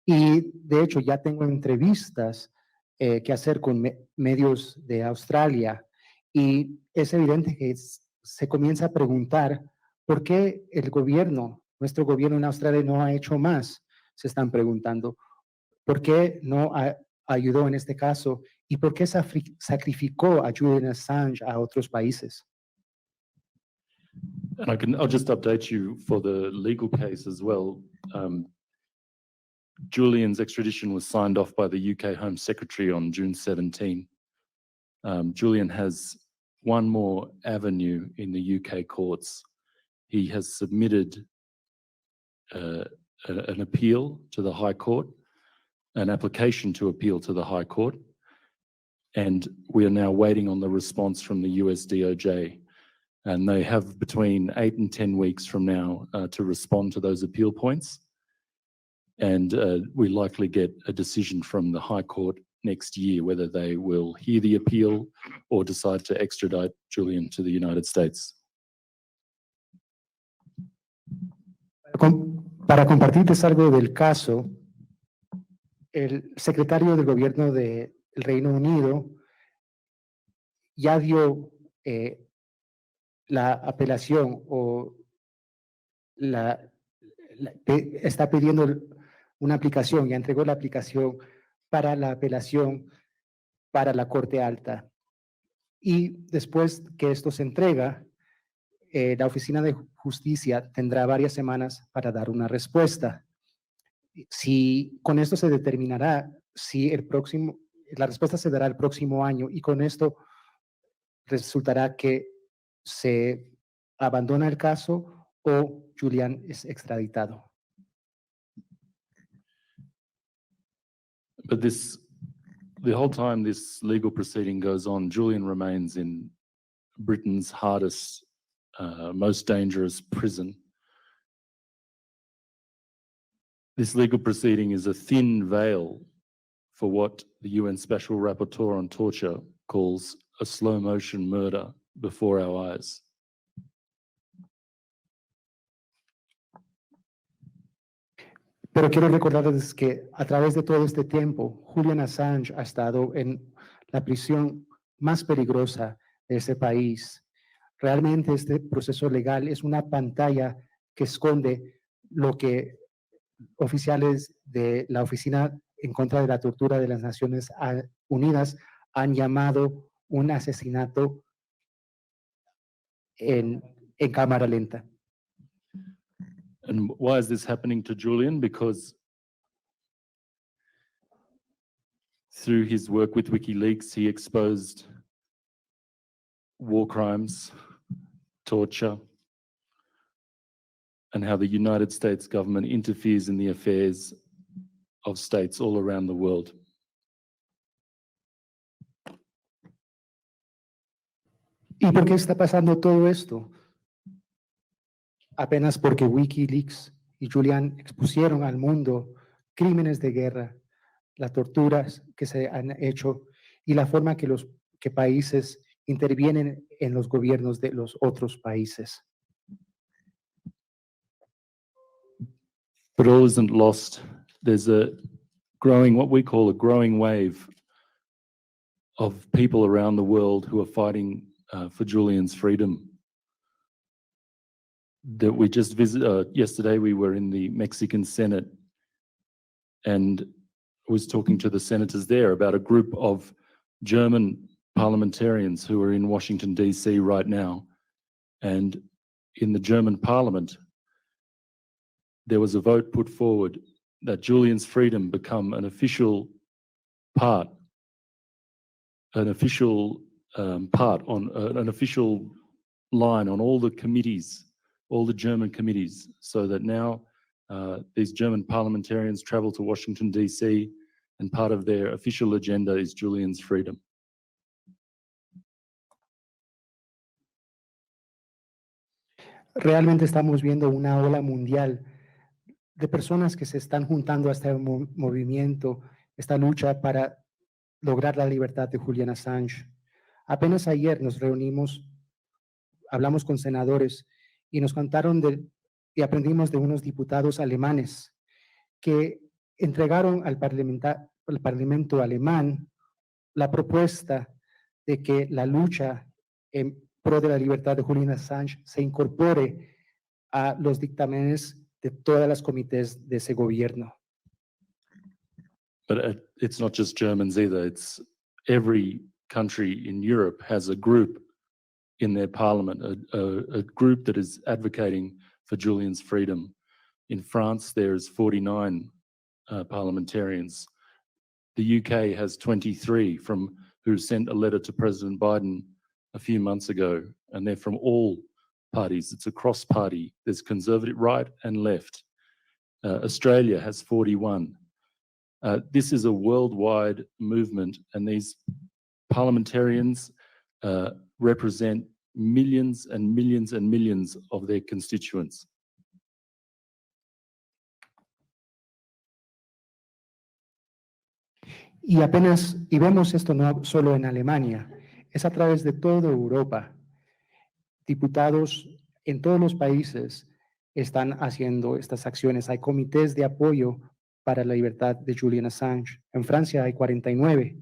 Y de hecho ya tengo entrevistas que hacer con medios de Australia. Y es evidente que se comienza a preguntar por qué el gobierno, nuestro gobierno en Australia no ha hecho más. Se están preguntando por qué no ayudó en este caso y por qué sacrificó a Julian Assange a otros países. And I'll just update you for the legal case as well. Julian's extradition was signed off by the UK Home Secretary on June 17. Julian has one more avenue in the UK courts. He has submitted an appeal to the High Court, an application to appeal to the High Court. And we are now waiting on the response from the US DOJ. And they have between 8 and 10 weeks from now to respond to those appeal points. And we likely get a decision from the High Court next year, whether they will hear the appeal or decide to extradite Julian to the United States. Para compartirles algo del caso, el secretario del gobierno del Reino Unido ya dio la apelación o está pidiendo una aplicación, ya entregó la aplicación para la apelación para la Corte Alta. Y después que esto se entrega, la Oficina de Justicia tendrá varias semanas para dar una respuesta. Si con esto se determinará si la respuesta se dará el próximo año, y con esto resultará que se abandona el caso o Julian es extraditado. But the whole time this legal proceeding goes on, Julian remains in Britain's hardest, most dangerous prison. This legal proceeding is a thin veil for what the UN Special Rapporteur on Torture calls a slow motion murder before our eyes. Pero quiero recordarles que a través de todo este tiempo, Julian Assange ha estado en la prisión más peligrosa de ese país. Realmente este proceso legal es una pantalla que esconde lo que oficiales de la Oficina en contra de la Tortura de las Naciones Unidas han llamado un asesinato en cámara lenta. And why is this happening to Julian? Because through his work with WikiLeaks, he exposed war crimes, torture, and how the United States government interferes in the affairs of states all around the world. ¿Y por qué está pasando todo esto? Apenas porque WikiLeaks y Julian expusieron al mundo crímenes de guerra, las torturas que se han hecho y la forma que países intervienen en los gobiernos de los otros países. But all isn't lost. There's a growing, what we call a growing wave of people around the world who are fighting for Julian's freedom. That we just visited, yesterday we were in the Mexican Senate and was talking to the senators there about a group of German parliamentarians who are in Washington, D.C. right now. And in the German parliament, there was a vote put forward that Julian's freedom become an official part, an official part on an official line on all the committees, all the German committees, so that now these German parliamentarians travel to Washington, D.C., and part of their official agenda is Julian's freedom. Realmente estamos viendo una ola mundial de personas que se están juntando a este movimiento, esta lucha para lograr la libertad de Julian Assange. Apenas ayer nos reunimos, hablamos con senadores y nos contaron y aprendimos de unos diputados alemanes que entregaron al Parlamento alemán la propuesta de que la lucha en pro de la libertad de Julian Assange se incorpore a los dictámenes de todas las comités de ese gobierno. But it's not just Germans either. It's every country in Europe has a group in their parliament, a group that is advocating for Julian's freedom. In France, there's 49 parliamentarians. The UK has 23 who sent a letter to President Biden a few months ago, and they're from all parties. It's a cross-party. There's conservative right and left. Australia has 41. This is a worldwide movement, and these parliamentarians represent millions and millions and millions of their constituents. Y vemos esto no solo en Alemania, es a través de toda Europa. Diputados en todos los países están haciendo estas acciones. Hay comités de apoyo para la libertad de Julian Assange. En Francia hay 49,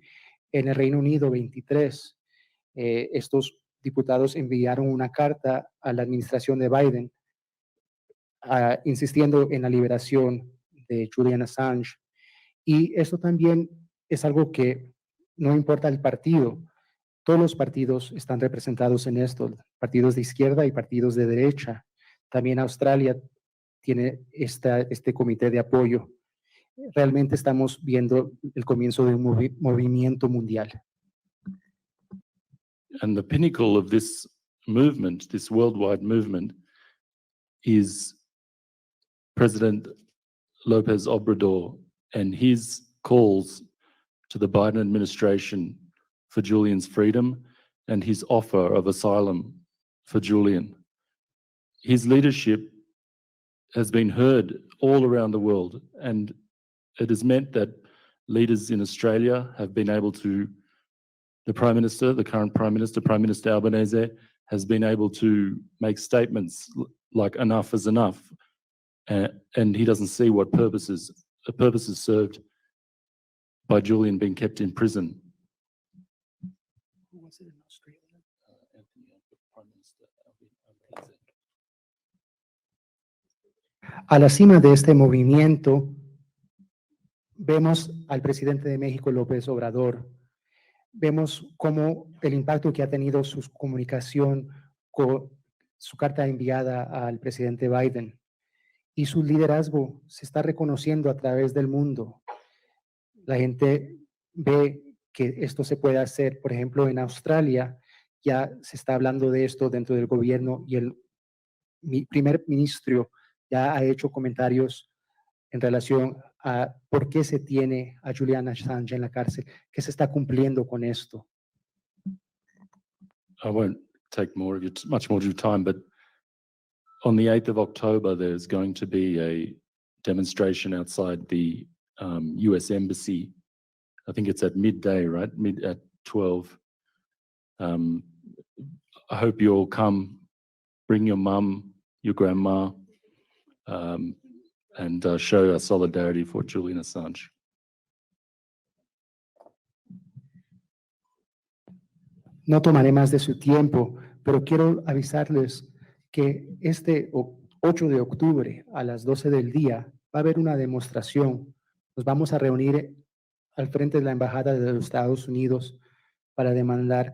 en el Reino Unido 23. Estos diputados enviaron una carta a la administración de Biden insistiendo en la liberación de Julian Assange. Y esto también es algo que no importa el partido. Todos los partidos están representados en esto, partidos de izquierda y partidos de derecha. También Australia tiene este comité de apoyo. Realmente estamos viendo el comienzo de un movimiento mundial. And the pinnacle of this movement, this worldwide movement, is President López Obrador and his calls to the Biden administration for Julian's freedom and his offer of asylum for Julian. His leadership has been heard all around the world, and it has meant that leaders in Australia have been able to, the Prime Minister, the current Prime Minister Albanese, has been able to make statements like enough is enough, and he doesn't see what purpose is served by Julian being kept in prison. Who was it in Australia? A la cima de este movimiento, vemos al presidente de México, López Obrador. Vemos cómo el impacto que ha tenido su comunicación con su carta enviada al presidente Biden y su liderazgo se está reconociendo a través del mundo. La gente ve que esto se puede hacer. Por ejemplo, en Australia ya se está hablando de esto dentro del gobierno y el primer ministro ya ha hecho comentarios en relación a por qué se tiene a Julian Assange en la cárcel, qué se está cumpliendo con esto. I won't take much more of your time, but on the 8th of October, there's going to be a demonstration outside the US Embassy. I think it's at midday, right? At 12. I hope you all come, bring your mum, your grandma, and show our solidarity for Julian Assange. No tomaré más de su tiempo, pero quiero avisarles que este 8 de octubre a las 12 del día va a haber una demostración. Nos vamos a reunir al frente de la Embajada de los Estados Unidos para demandar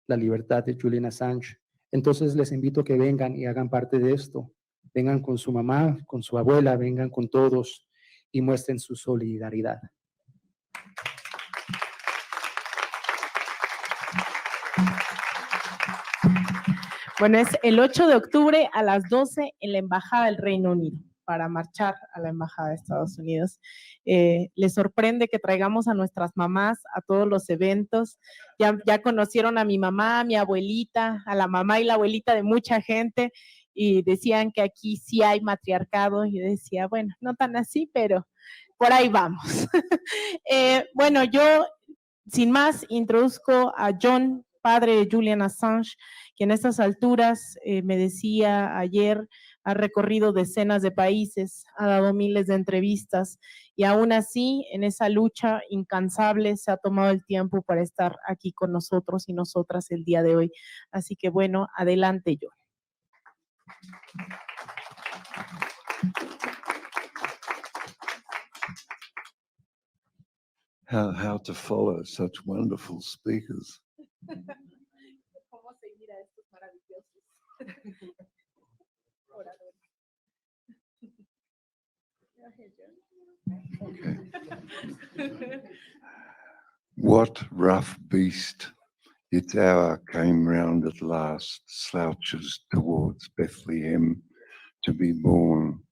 la libertad de Julian Assange. Entonces les invito a que vengan y hagan parte de esto. Vengan con su mamá, con su abuela, vengan con todos y muestren su solidaridad. Bueno, es el 8 de octubre a las 12 en la Embajada del Reino Unido, para marchar a la Embajada de Estados Unidos. Les sorprende que traigamos a nuestras mamás a todos los eventos. Ya conocieron a mi mamá, a mi abuelita, a la mamá y la abuelita de mucha gente, y decían que aquí sí hay matriarcado. Y yo decía, bueno, no tan así, pero por ahí vamos. Bueno, yo, sin más, introduzco a John, padre de Julian Assange, que en estas alturas, me decía ayer, ha recorrido decenas de países, ha dado miles de entrevistas y aún así, en esa lucha incansable, se ha tomado el tiempo para estar aquí con nosotros y nosotras el día de hoy. Así que bueno, adelante, John. How to follow such wonderful speakers. ¿Cómo seguir a estos maravillosos oradores? Okay. What rough beast, its hour came round at last, slouches towards Bethlehem to be born.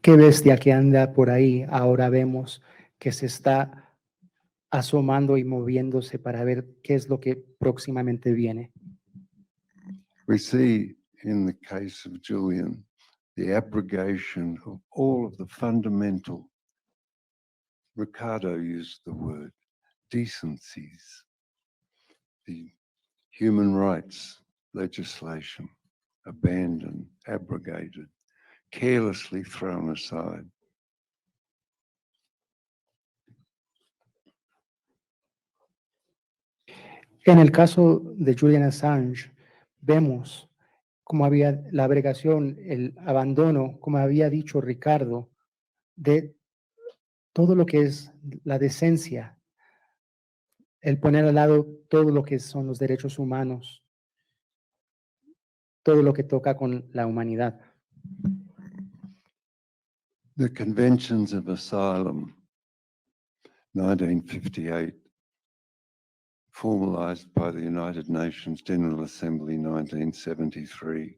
qué bestia que anda por ahí ahora vemos que se está asomando y moviéndose para ver qué es lo que próximamente viene. We see in the case of Julian, the abrogation of all of the fundamental, Ricardo used the word, decencies, the human rights legislation, abandoned, abrogated, carelessly thrown aside. En el caso de Julian Assange, vemos cómo había la abrogación, el abandono, como había dicho Ricardo, de todo lo que es la decencia, el poner al lado todo lo que son los derechos humanos, todo lo que toca con la humanidad. The Conventions of Asylum, 1958, formalized by the United Nations General Assembly, 1973.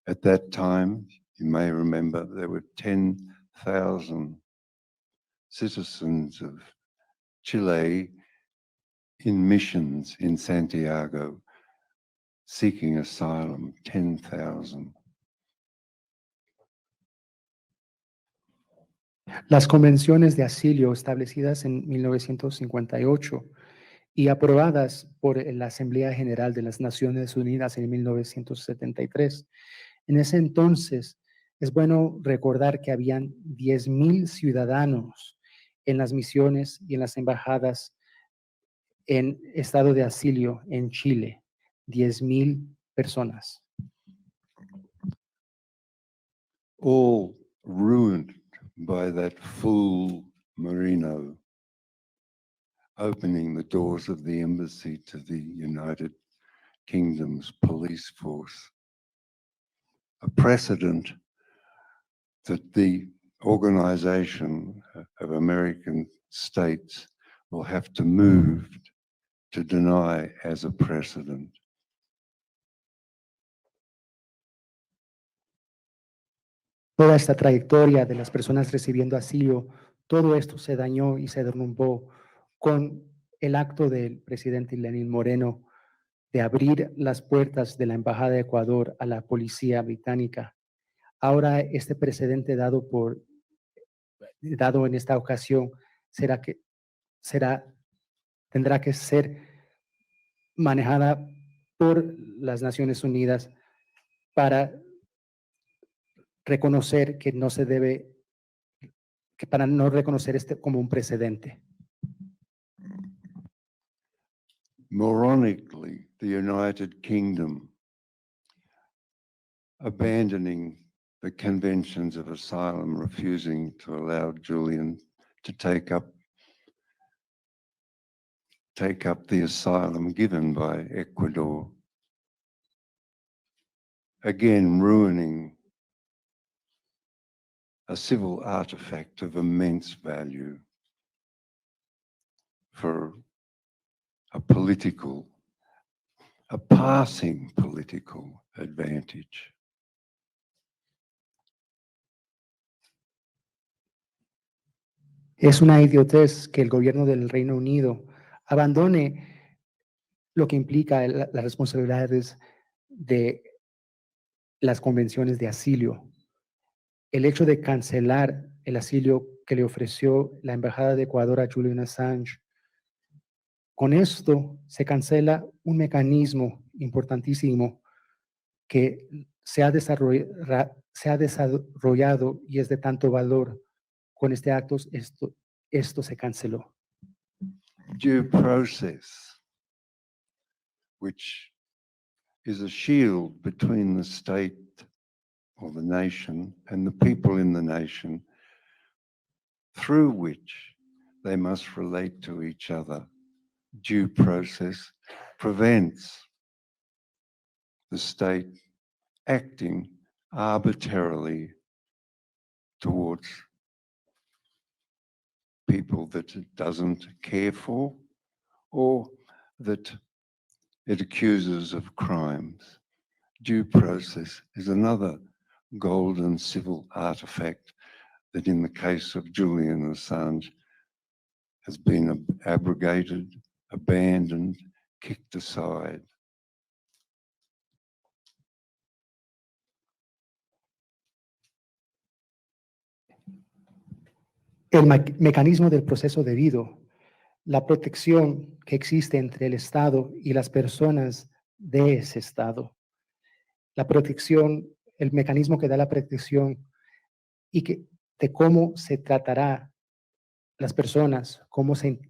At that time, you may remember, there were 10,000 citizens of Chile in missions in Santiago seeking asylum, 10,000. Las convenciones de asilo establecidas en 1958 y aprobadas por la Asamblea General de las Naciones Unidas en 1973. En ese entonces, es bueno recordar que habían 10,000 ciudadanos en las misiones y en las embajadas en estado de asilo en Chile. 10,000 personas. All ruined by that fool Marino opening the doors of the embassy to the United Kingdom's police force. A precedent that the Organization of American States will have to move to deny as a precedent. Toda esta trayectoria de las personas recibiendo asilo, todo esto se dañó y se derrumbó con el acto del presidente Lenín Moreno de abrir las puertas de la Embajada de Ecuador a la policía británica. Ahora este precedente dado en esta ocasión tendrá que ser manejada por las Naciones Unidas para reconocer que no se debe, que para no reconocer este como un precedente. Moronically, the United Kingdom abandoning the conventions of asylum, refusing to allow Julian to take up the asylum given by Ecuador. Again, ruining a civil artifact of immense value for a passing political advantage. Es una idiotez que el gobierno del Reino Unido abandone lo que implica las responsabilidades de las convenciones de asilo. El hecho de cancelar el asilo que le ofreció la Embajada de Ecuador a Julian Assange, con esto se cancela un mecanismo importantísimo que se ha desarrollado y es de tanto valor. Con este acto, esto se canceló. Due process, which is a shield between the state or the nation and the people in the nation, through which they must relate to each other. Due process prevents the state acting arbitrarily towards people that it doesn't care for or that it accuses of crimes. Due process is another golden civil artifact that in the case of Julian Assange has been abrogated, abandoned, kicked aside. El mecanismo del proceso debido, la protección que existe entre el Estado y las personas de ese Estado, la protección, el mecanismo que da la protección y de cómo se tratará las personas, cómo se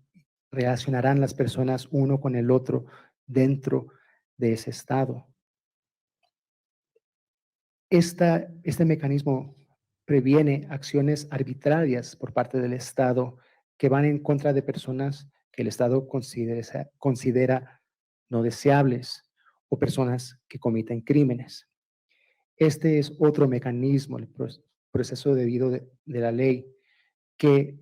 relacionarán las personas uno con el otro dentro de ese Estado. Este mecanismo previene acciones arbitrarias por parte del Estado que van en contra de personas que el Estado considera no deseables o personas que comiten crímenes. Este es otro mecanismo, el proceso debido de la ley, que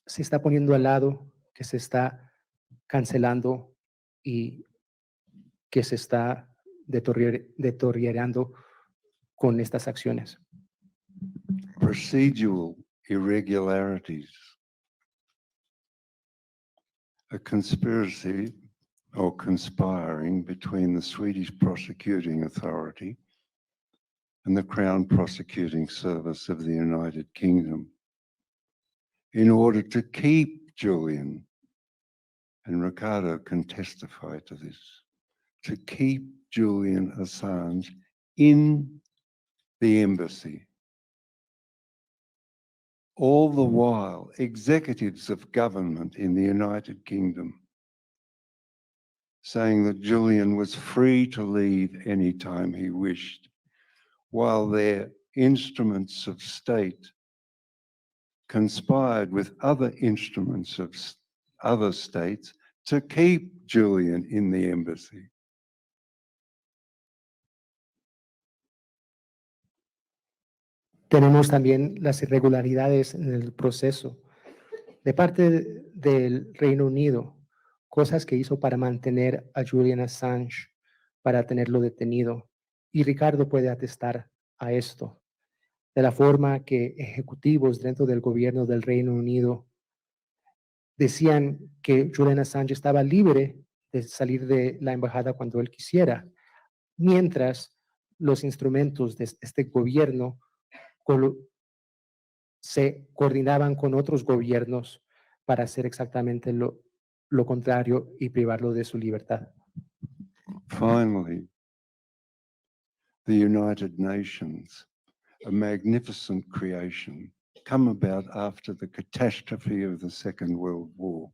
se está poniendo al lado, que se está cancelando y que se está deteriorando con estas acciones. Procedural irregularities. A conspiracy or conspiring between the Swedish prosecuting authority and the Crown Prosecuting Service of the United Kingdom in order to keep Julian, and Ricardo can testify to this, to keep Julian Assange in the embassy. All the while, executives of government in the United Kingdom saying that Julian was free to leave anytime he wished, while their instruments of state conspired with other instruments of other states to keep Julian in the embassy. Tenemos también las irregularidades en el proceso de parte del Reino Unido, cosas que hizo para mantener a Julian Assange, para tenerlo detenido. Y Ricardo puede atestar a esto, de la forma que ejecutivos dentro del gobierno del Reino Unido decían que Julian Assange estaba libre de salir de la embajada cuando él quisiera, mientras los instrumentos de este gobierno se coordinaban con otros gobiernos para hacer exactamente lo contrario y privarlo de su libertad. Finally, the United Nations, a magnificent creation, come about after the catastrophe of the Second World War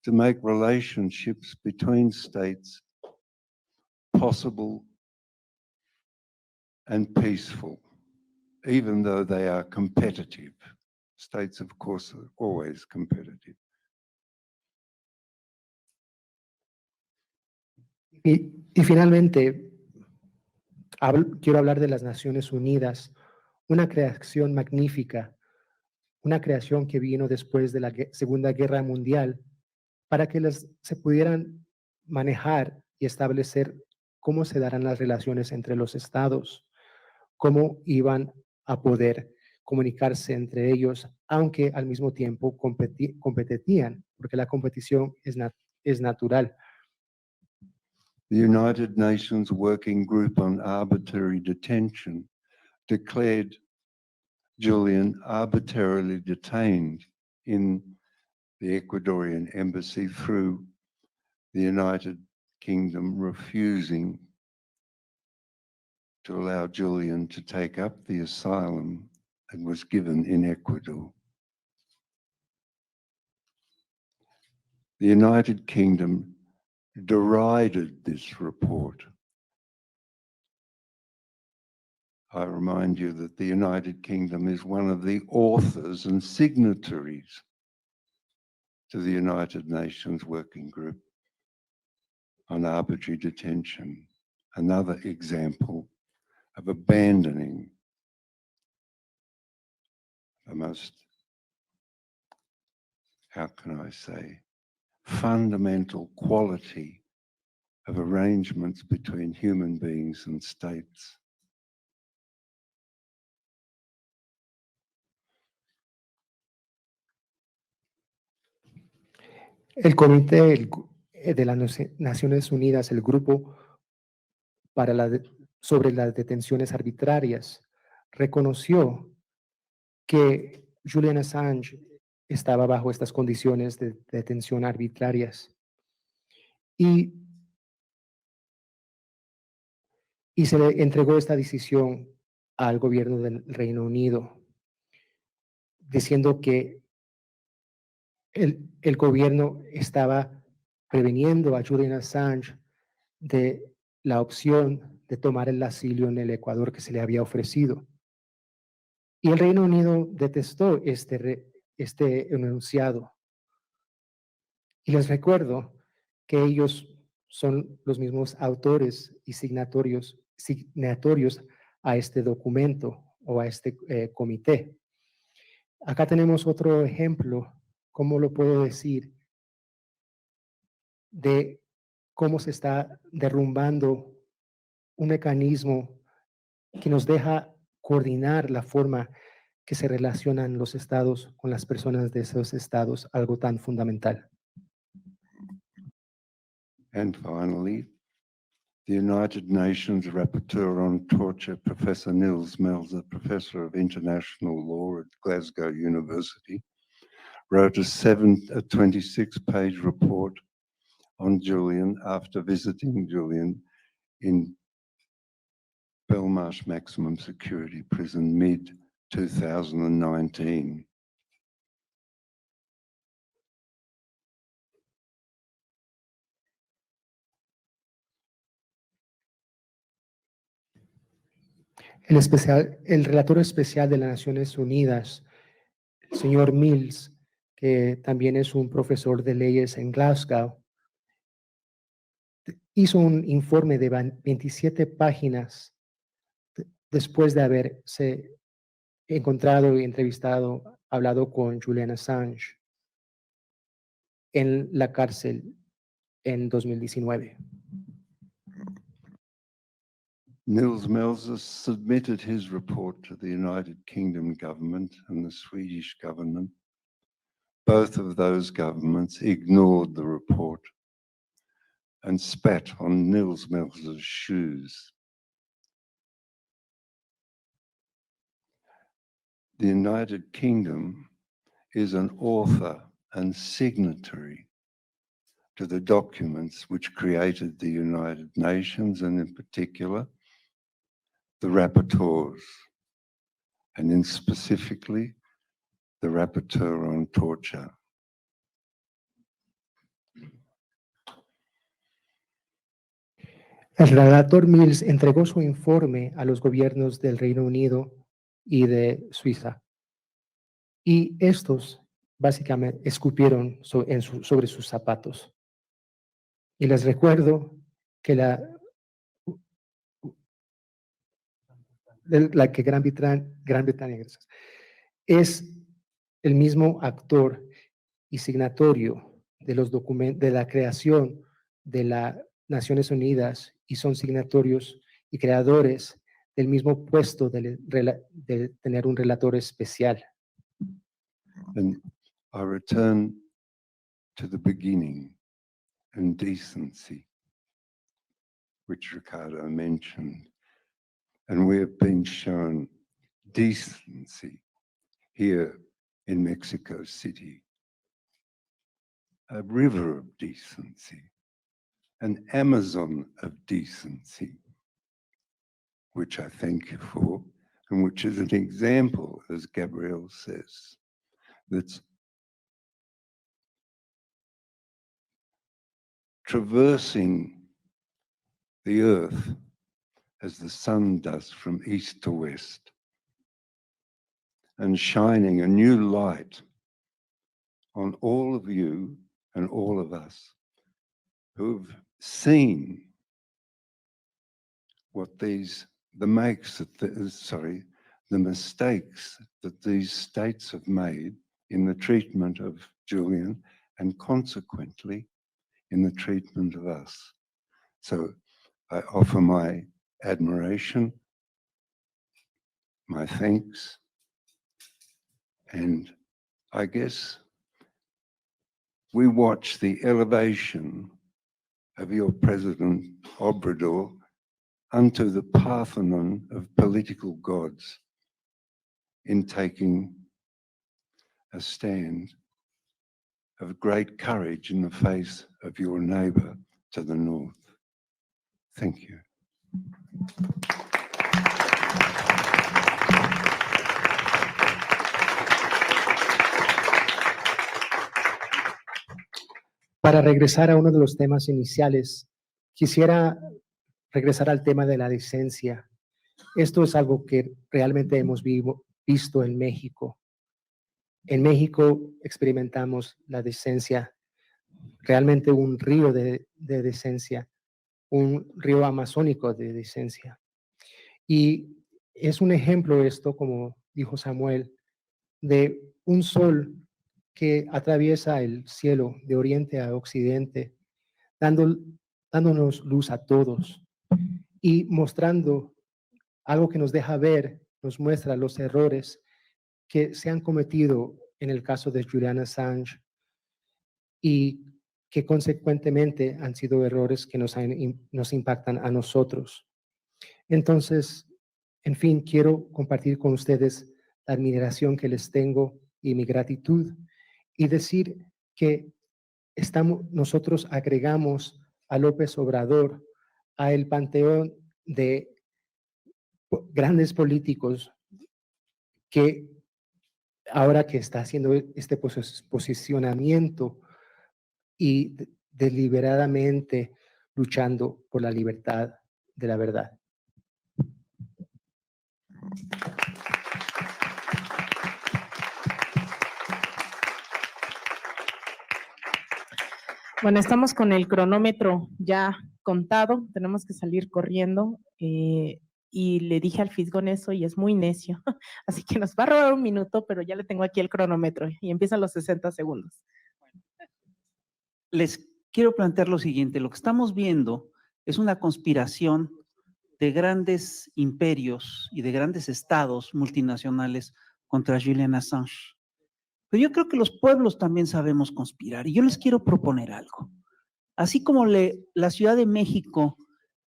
to make relationships between states possible and peaceful, even though they are competitive. States, of course, are always competitive. Y finalmente, quiero hablar de las Naciones Unidas, una creación magnífica, una creación que vino después de la Segunda Guerra Mundial para que se pudieran manejar y establecer cómo se darán las relaciones entre los estados, cómo iban a poder comunicarse entre ellos, aunque al mismo tiempo competían, porque la competición es natural. The United Nations Working Group on Arbitrary Detention declared Julian arbitrarily detained in the Ecuadorian embassy through the United Kingdom refusing to allow Julian to take up the asylum that was given in Ecuador. The United Kingdom derided this report. I remind you that the United Kingdom is one of the authors and signatories to the United Nations Working Group on Arbitrary Detention, another example of abandoning the most, how can I say, fundamental quality of arrangements between human beings and states. El Comité de las Naciones Unidas, el Grupo para sobre las Detenciones Arbitrarias, reconoció que Julian Assange estaba bajo estas condiciones de detención arbitrarias y se le entregó esta decisión al gobierno del Reino Unido, diciendo que el gobierno estaba preveniendo a Julian Assange de la opción de tomar el asilo en el Ecuador que se le había ofrecido. Y el Reino Unido detestó este enunciado. Y les recuerdo que ellos son los mismos autores y signatorios a este documento o a este comité. Acá tenemos otro ejemplo, ¿cómo lo puedo decir? De cómo se está derrumbando un mecanismo que nos deja coordinar la forma que se relacionan los estados con las personas de esos estados, algo tan fundamental. And finally, the United Nations Rapporteur on Torture, Professor Nils Melzer, Professor of International Law at Glasgow University, wrote a 26-page report on Julian after visiting Julian in Belmarsh Maximum Security Prison mid-2019. El relator especial de las Naciones Unidas, el señor Mills, que también es un profesor de leyes en Glasgow, hizo un informe de 27 páginas después de haberse encontrado y entrevistado, hablado con Julian Assange en la cárcel en 2019. Nils Melzer submitted his report to the United Kingdom government and the Swedish government. Both of those governments ignored the report and spat on Nils Melzer's shoes. The United Kingdom is an author and signatory to the documents which created the United Nations, and in particular, the rapporteurs, and in specifically, the rapporteur on torture. El relator Mills entregó su informe a los gobiernos del Reino Unido y de Suiza, y estos básicamente escupieron sobre sus zapatos. Y les recuerdo que Gran Bretaña es el mismo actor y signatorio de los documentos de la creación de las Naciones Unidas, y son signatorios y creadores del mismo puesto de tener un relator especial. And I return to the beginning and decency, which Ricardo mentioned. And we have been shown decency here in Mexico City, a river of decency, an Amazon of decency, which I thank you for, and which is an example, as Gabriel says, that's traversing the earth as the sun does from east to west, and shining a new light on all of you and all of us who've seen what the mistakes that these states have made in the treatment of Julian, and consequently in the treatment of us. So I offer my admiration, my thanks, and I guess we watch the elevation of your President Obrador unto the Parthenon of political gods in taking a stand of great courage in the face of your neighbor to the north. Thank you. Para regresar a uno de los temas iniciales, quisiera regresar al tema de la decencia. Esto es algo que realmente hemos visto en México. En México experimentamos la decencia, realmente un río de decencia, un río amazónico de decencia. Y es un ejemplo esto, como dijo Samuel, de un sol que atraviesa el cielo de oriente a occidente, dándonos luz a todos y mostrando algo que nos deja ver, nos muestra los errores que se han cometido en el caso de Julian Assange y que consecuentemente han sido errores que nos impactan a nosotros. Entonces, en fin, quiero compartir con ustedes la admiración que les tengo y mi gratitud y decir que nosotros agregamos a López Obrador a el panteón de grandes políticos que ahora que está haciendo este posicionamiento y deliberadamente luchando por la libertad de la verdad. Bueno, estamos con el cronómetro ya contado, tenemos que salir corriendo y le dije al Fisgón eso y es muy necio, así que nos va a robar un minuto, pero ya le tengo aquí el cronómetro y empiezan los 60 segundos. Les quiero plantear lo siguiente, lo que estamos viendo es una conspiración de grandes imperios y de grandes estados multinacionales contra Julian Assange. Pero yo creo que los pueblos también sabemos conspirar y yo les quiero proponer algo. Así como la Ciudad de México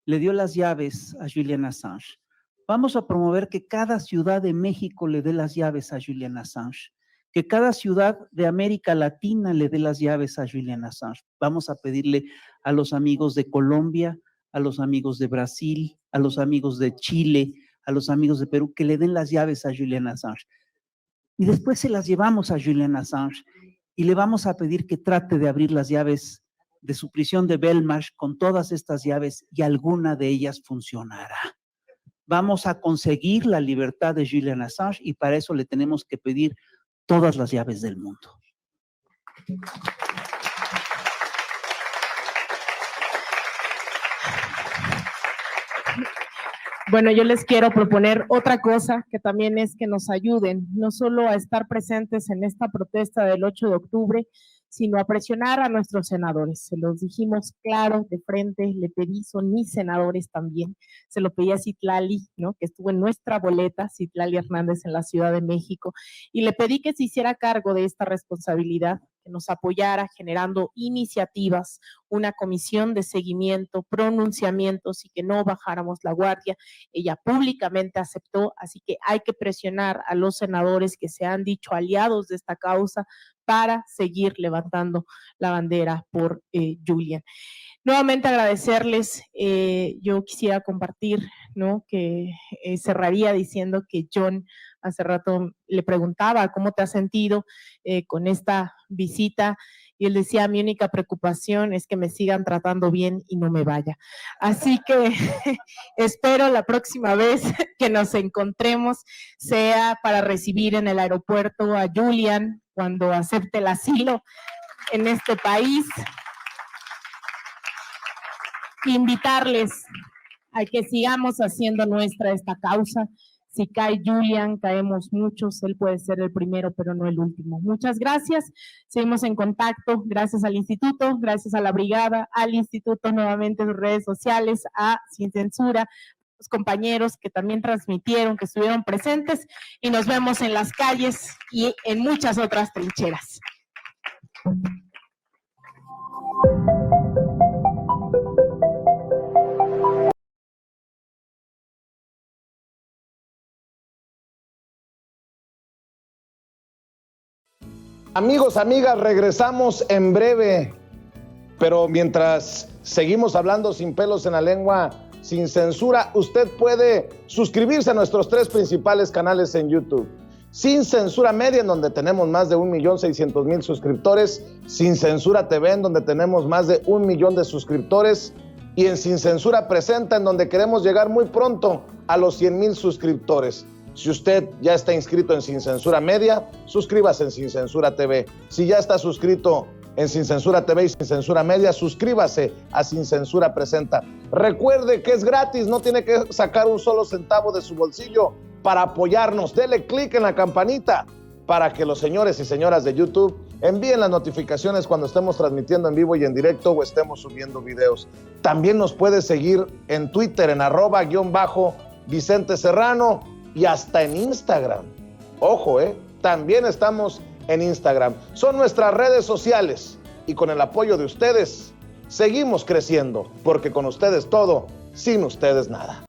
le dio las llaves a Julian Assange, vamos a promover que cada ciudad de México le dé las llaves a Julian Assange, que cada ciudad de América Latina le dé las llaves a Julian Assange. Vamos a pedirle a los amigos de Colombia, a los amigos de Brasil, a los amigos de Chile, a los amigos de Perú, que le den las llaves a Julian Assange. Y después se las llevamos a Julian Assange y le vamos a pedir que trate de abrir las llaves de su prisión de Belmarsh con todas estas llaves y alguna de ellas funcionará. Vamos a conseguir la libertad de Julian Assange y para eso le tenemos que pedir todas las llaves del mundo. Bueno, yo les quiero proponer otra cosa que también es que nos ayuden, no solo a estar presentes en esta protesta del 8 de octubre, sino a presionar a nuestros senadores. Se los dijimos claro, de frente, le pedí, son mis senadores también. Se lo pedí a Citlali, ¿no?, que estuvo en nuestra boleta, Citlali Hernández en la Ciudad de México, y le pedí que se hiciera cargo de esta responsabilidad, que nos apoyara generando iniciativas, una comisión de seguimiento, pronunciamientos y que no bajáramos la guardia. Ella públicamente aceptó, así que hay que presionar a los senadores que se han dicho aliados de esta causa para seguir levantando la bandera por Julian. Nuevamente agradecerles, yo quisiera compartir, ¿no?, que cerraría diciendo que John hace rato le preguntaba cómo te has sentido con esta visita y él decía, mi única preocupación es que me sigan tratando bien y no me vaya. Así que espero la próxima vez que nos encontremos sea para recibir en el aeropuerto a Julian cuando acepte el asilo en este país. Invitarles a que sigamos haciendo nuestra esta causa. Si cae Julian, caemos muchos, él puede ser el primero, pero no el último. Muchas gracias, seguimos en contacto, gracias al instituto, gracias a la brigada, al instituto, nuevamente sus redes sociales, a Sin Censura, los compañeros que también transmitieron, que estuvieron presentes, y nos vemos en las calles y en muchas otras trincheras. Amigos, amigas, regresamos en breve, pero mientras seguimos hablando sin pelos en la lengua, sin censura, usted puede suscribirse a nuestros 3 principales canales en YouTube. Sin Censura Media, en donde tenemos más de 1,600,000 suscriptores, Sin Censura TV, en donde tenemos más de 1 millón de suscriptores, y en Sin Censura Presenta, en donde queremos llegar muy pronto a los 100,000 suscriptores. Si usted ya está inscrito en Sin Censura Media, suscríbase en Sin Censura TV. Si ya está suscrito en Sin Censura TV y Sin Censura Media, suscríbase a Sin Censura Presenta. Recuerde que es gratis, no tiene que sacar un solo centavo de su bolsillo para apoyarnos. Dele clic en la campanita para que los señores y señoras de YouTube envíen las notificaciones cuando estemos transmitiendo en vivo y en directo o estemos subiendo videos. También nos puede seguir en Twitter en @Vicente Serrano y hasta en Instagram. Ojo, también estamos en Instagram. Son nuestras redes sociales y con el apoyo de ustedes seguimos creciendo, porque con ustedes todo, sin ustedes nada.